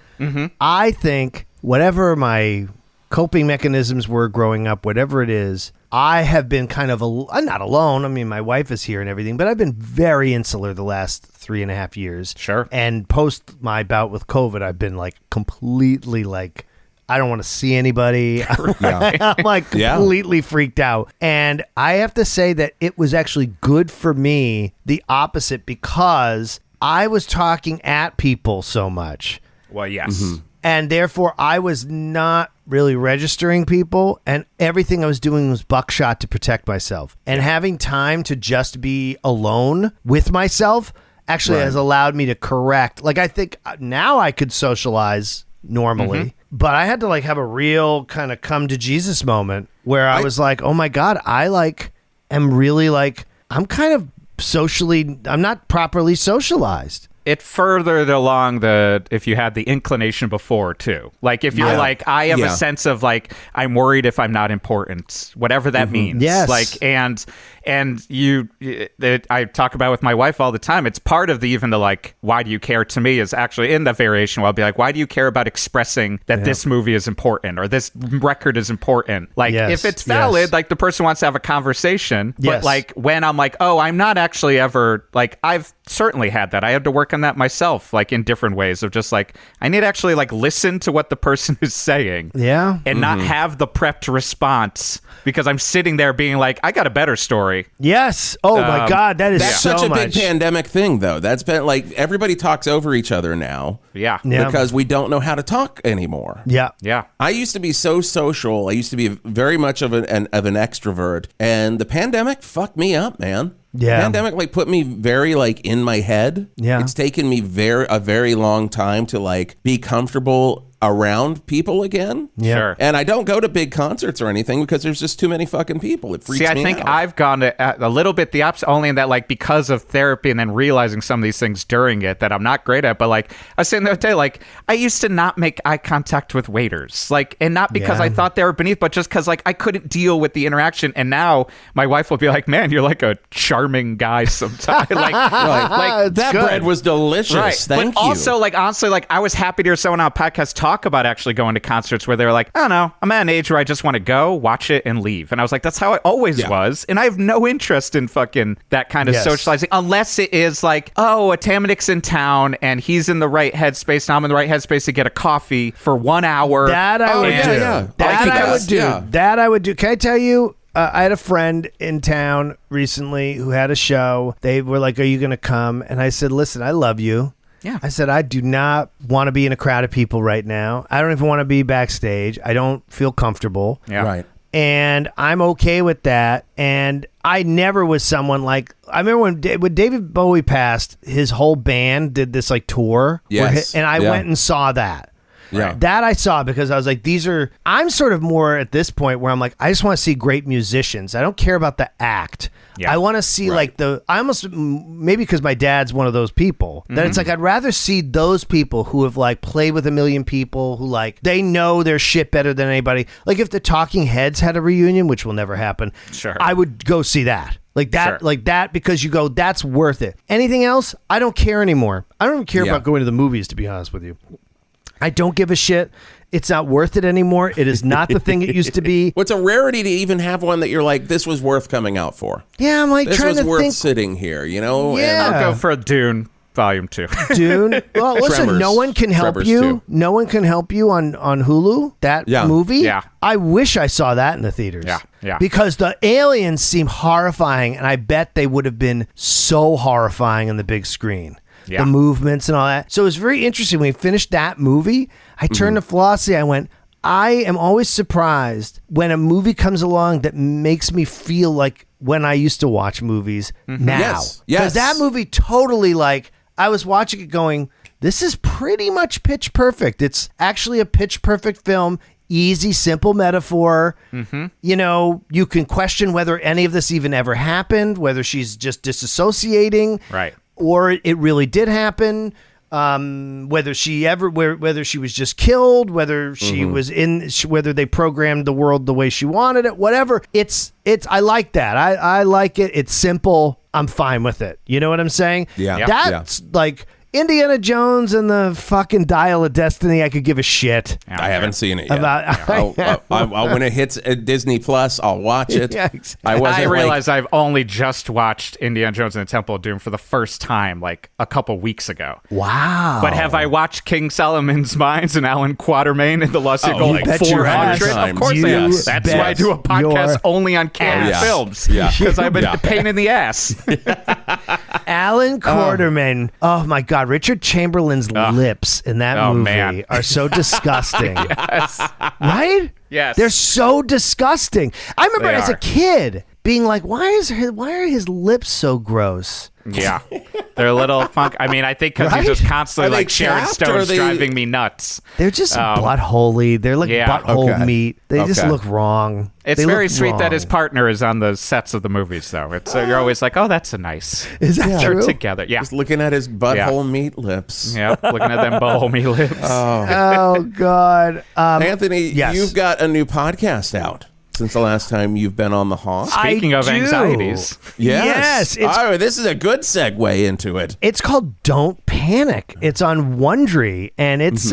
I think whatever my coping mechanisms were growing up, whatever it is, I have been kind of not alone. I mean, my wife is here and everything, but I've been very insular the last 3.5 years. Sure. And post my bout with COVID, I've been like completely like, I don't want to see anybody. I'm like completely freaked out. And I have to say that it was actually good for me, the opposite, because I was talking at people so much. Well, yes. And therefore, I was not really registering people, and everything I was doing was buckshot to protect myself. And having time to just be alone with myself actually has allowed me to correct. Like, I think now I could socialize normally, but I had to like have a real kind of come to Jesus moment where I was like, oh my God, I like am really like, I'm kind of I'm not properly socialized. It furthered along if you had the inclination before too. Like if you're like, I have a sense of like, I'm worried if I'm not important, whatever that means. Yes. Like, I talk about with my wife all the time. It's part of the like, why do you care to me is actually in the variation where I'll be like, why do you care about expressing that this movie is important or this record is important? Like if it's valid, like the person wants to have a conversation, but like when I'm like, oh, I'm not actually ever like, I've certainly had that. I had to work on that myself, like in different ways of just like, I need to actually like listen to what the person is saying. Yeah. And not have the prepped response because I'm sitting there being like, I got a better story. Yes. Oh my God. That is that's so such a much. big pandemic thing though. That's been like, everybody talks over each other now. Yeah. Because we don't know how to talk anymore. Yeah. Yeah. I used to be so social. I used to be very much of an extrovert, and the pandemic fucked me up, man. Yeah. The pandemic like put me very like in my head. Yeah. It's taken me a very long time to like be comfortable around people again. Yeah. Sure. And I don't go to big concerts or anything because there's just too many fucking people. It freaks me out. See, I think I've gone to a little bit the opposite, only in that, like, because of therapy and then realizing some of these things during it that I'm not great at. But, like, I was saying the other day, like, I used to not make eye contact with waiters, like, and not because I thought they were beneath, but just because, like, I couldn't deal with the interaction. And now my wife will be like, man, you're like a charming guy sometimes. like that bread was delicious. Right. Thank but you. also, like, honestly, like, I was happy to hear someone on a podcast talk about actually going to concerts where they were like, I don't know, I'm at an age where I just want to go, watch it, and leave. And I was like, that's how I always was. And I have no interest in fucking that kind of socializing, unless it is like, oh, Atamanuik's in town and he's in the right headspace, and I'm in the right headspace to get a coffee for 1 hour. That I would do. That I would do. That I would do. Can I tell you? I had a friend in town recently who had a show. They were like, are you going to come? And I said, listen, I love you. Yeah. I said, I do not want to be in a crowd of people right now. I don't even want to be backstage. I don't feel comfortable. Yeah. Right. And I'm okay with that. And I never was someone like, I remember when David Bowie passed, his whole band did this like tour. Yes. And I went and saw that. Yeah. That I saw because I was like, I'm sort of more at this point where I'm like, I just want to see great musicians. I don't care about the act. Yeah. I want to see I almost, maybe because my dad's one of those people, that it's like, I'd rather see those people who have like played with a million people, who like, they know their shit better than anybody. Like if the Talking Heads had a reunion, which will never happen, I would go see that. Like that, because you go, that's worth it. Anything else, I don't care anymore. I don't even care about going to the movies, to be honest with you. I don't give a shit. It's not worth it anymore. It is not the thing it used to be. Well, it's a rarity to even have one that you're like, this was worth coming out for. Yeah, I'm like this trying to think. This was worth sitting here, you know? Yeah. I'll go for Dune Volume 2. Dune. Well, listen, Tremors. no one can help Tremors you. too. No one can help you on Hulu. That movie. Yeah. I wish I saw that in the theaters. Yeah. Because the aliens seem horrifying, and I bet they would have been so horrifying on the big screen. Yeah. The movements and all that. So it was very interesting. When we finished that movie, I turned to Flossie. I went, I am always surprised when a movie comes along that makes me feel like when I used to watch movies now. Yes. Because that movie totally, like, I was watching it going, this is pretty much Pitch Perfect. It's actually a Pitch Perfect film. Easy, simple metaphor. You know, you can question whether any of this even ever happened, whether she's just disassociating. Right. Or it really did happen. Whether she was just killed, whether she was whether they programmed the world the way she wanted it, whatever. I like that. I like it. It's simple. I'm fine with it. You know what I'm saying? Yeah. That's like Indiana Jones and the fucking Dial of Destiny. I could give a shit. I haven't seen it yet. About when it hits Disney Plus, I'll watch it. Yeah, exactly. I realize I've only just watched Indiana Jones and the Temple of Doom for the first time like a couple weeks ago. Wow. But have I watched King Solomon's Mines and Alan Quatermain and the Lost Year Gold bet your 400? ass. Of course I have. Yes. That's why I do a podcast only on Cannon ass. films. Yeah. Because I've been a pain in the ass. Alan Quatermain. Oh my God. Richard Chamberlain's lips in that movie are so disgusting. Yes. Right? Yes. They're so disgusting. I remember as a kid being like, why are his lips so gross? Yeah. They're a little funk. I mean, I think because he's just constantly like Sharon Stone's driving me nuts. They're just buttholey. They're like butthole meat. They just look wrong. It's very sweet that his partner is on the sets of the movies, though. It's you're always like, oh, that's a nice. Is that They're true? together. Yeah. Just looking at his butthole meat lips. Yeah. Looking at them butthole meat lips. Oh God. Anthony, yes. you've got a new podcast out since the last time you've been on the Hawk. Speaking of anxieties. Yes. This is a good segue into it. It's called Don't Panic. It's on Wondery, and it's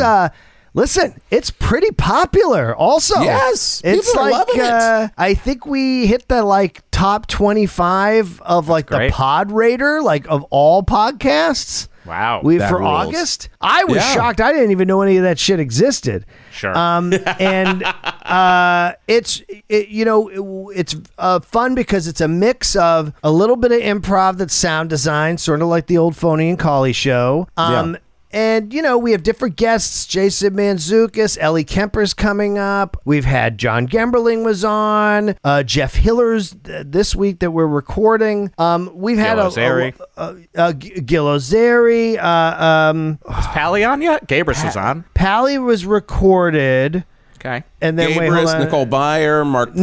listen, it's pretty popular. Also, yes, it's people are like loving it. I think we hit the like top 25 of like the Pod Rater, like of all podcasts. Wow. For rules. August, I was shocked. I didn't even know any of that shit existed. Sure. It's fun because it's a mix of a little bit of improv that's sound design, sort of like the old Phony and Collie show. And, we have different guests. Jason Mantzoukas, Ellie Kemper's coming up. We've had John Gemberling was on. Jeff Hiller's this week that we're recording. We've had Gil Ozeri. Is Pally on yet? Gabrus was on. Pally was recorded. Okay. And then Gabrus, Nicole Byer, Mark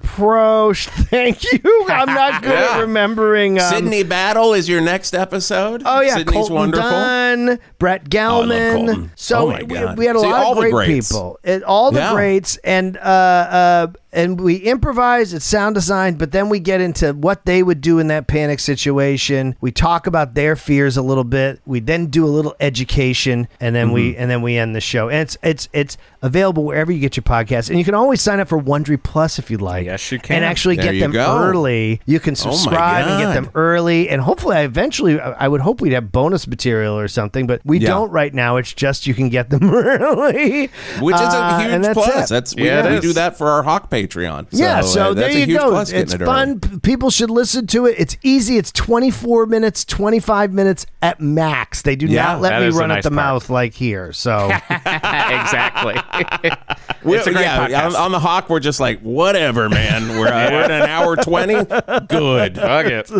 Prost. Thank you. I'm not good at remembering. Sydney Battle is your next episode. Oh, yeah. Sydney's Colton wonderful. Dunn, Brett Gelman. Oh, my God. We had a lot of great people. All the greats. And we improvise, it's sound design, but then we get into what they would do in that panic situation. We talk about their fears a little bit. We then do a little education, and then we end the show. And it's available wherever you get your podcasts. And you can always sign up for Wondery Plus if you'd like. Yes, you can. And actually get them early. You can subscribe and get them early. And hopefully, I would hope we'd have bonus material or something, but we don't right now. It's just you can get them early. Which is a huge plus. We do that for our Hawk Patreon. So there you go. It's fun. People should listen to it. It's easy. It's 24 minutes, 25 minutes at max. They do not let me run at the mouth like here. So exactly. It's a great podcast. On the Hawk, we're just like, whatever, man. We're at an hour 20. Good. Fuck it.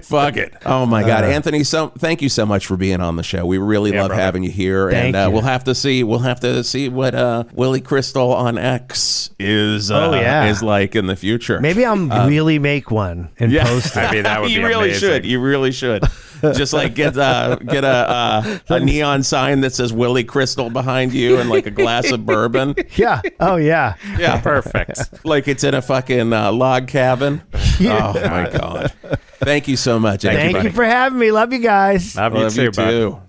Fuck it. Oh my God, Anthony! Thank you so much for being on the show. We really love having you here, Thank you. We'll have to see what Willy Crystal on X is like in the future. Maybe I'll really make one and post it. I mean, that would be amazing. You really should. Just like get a neon sign that says Willy Crystal behind you and like a glass of bourbon. Yeah. Oh yeah. Yeah. Perfect. Like it's in a fucking log cabin. Oh my God. Thank you so much. Thank you for having me. Love you guys. Love you too.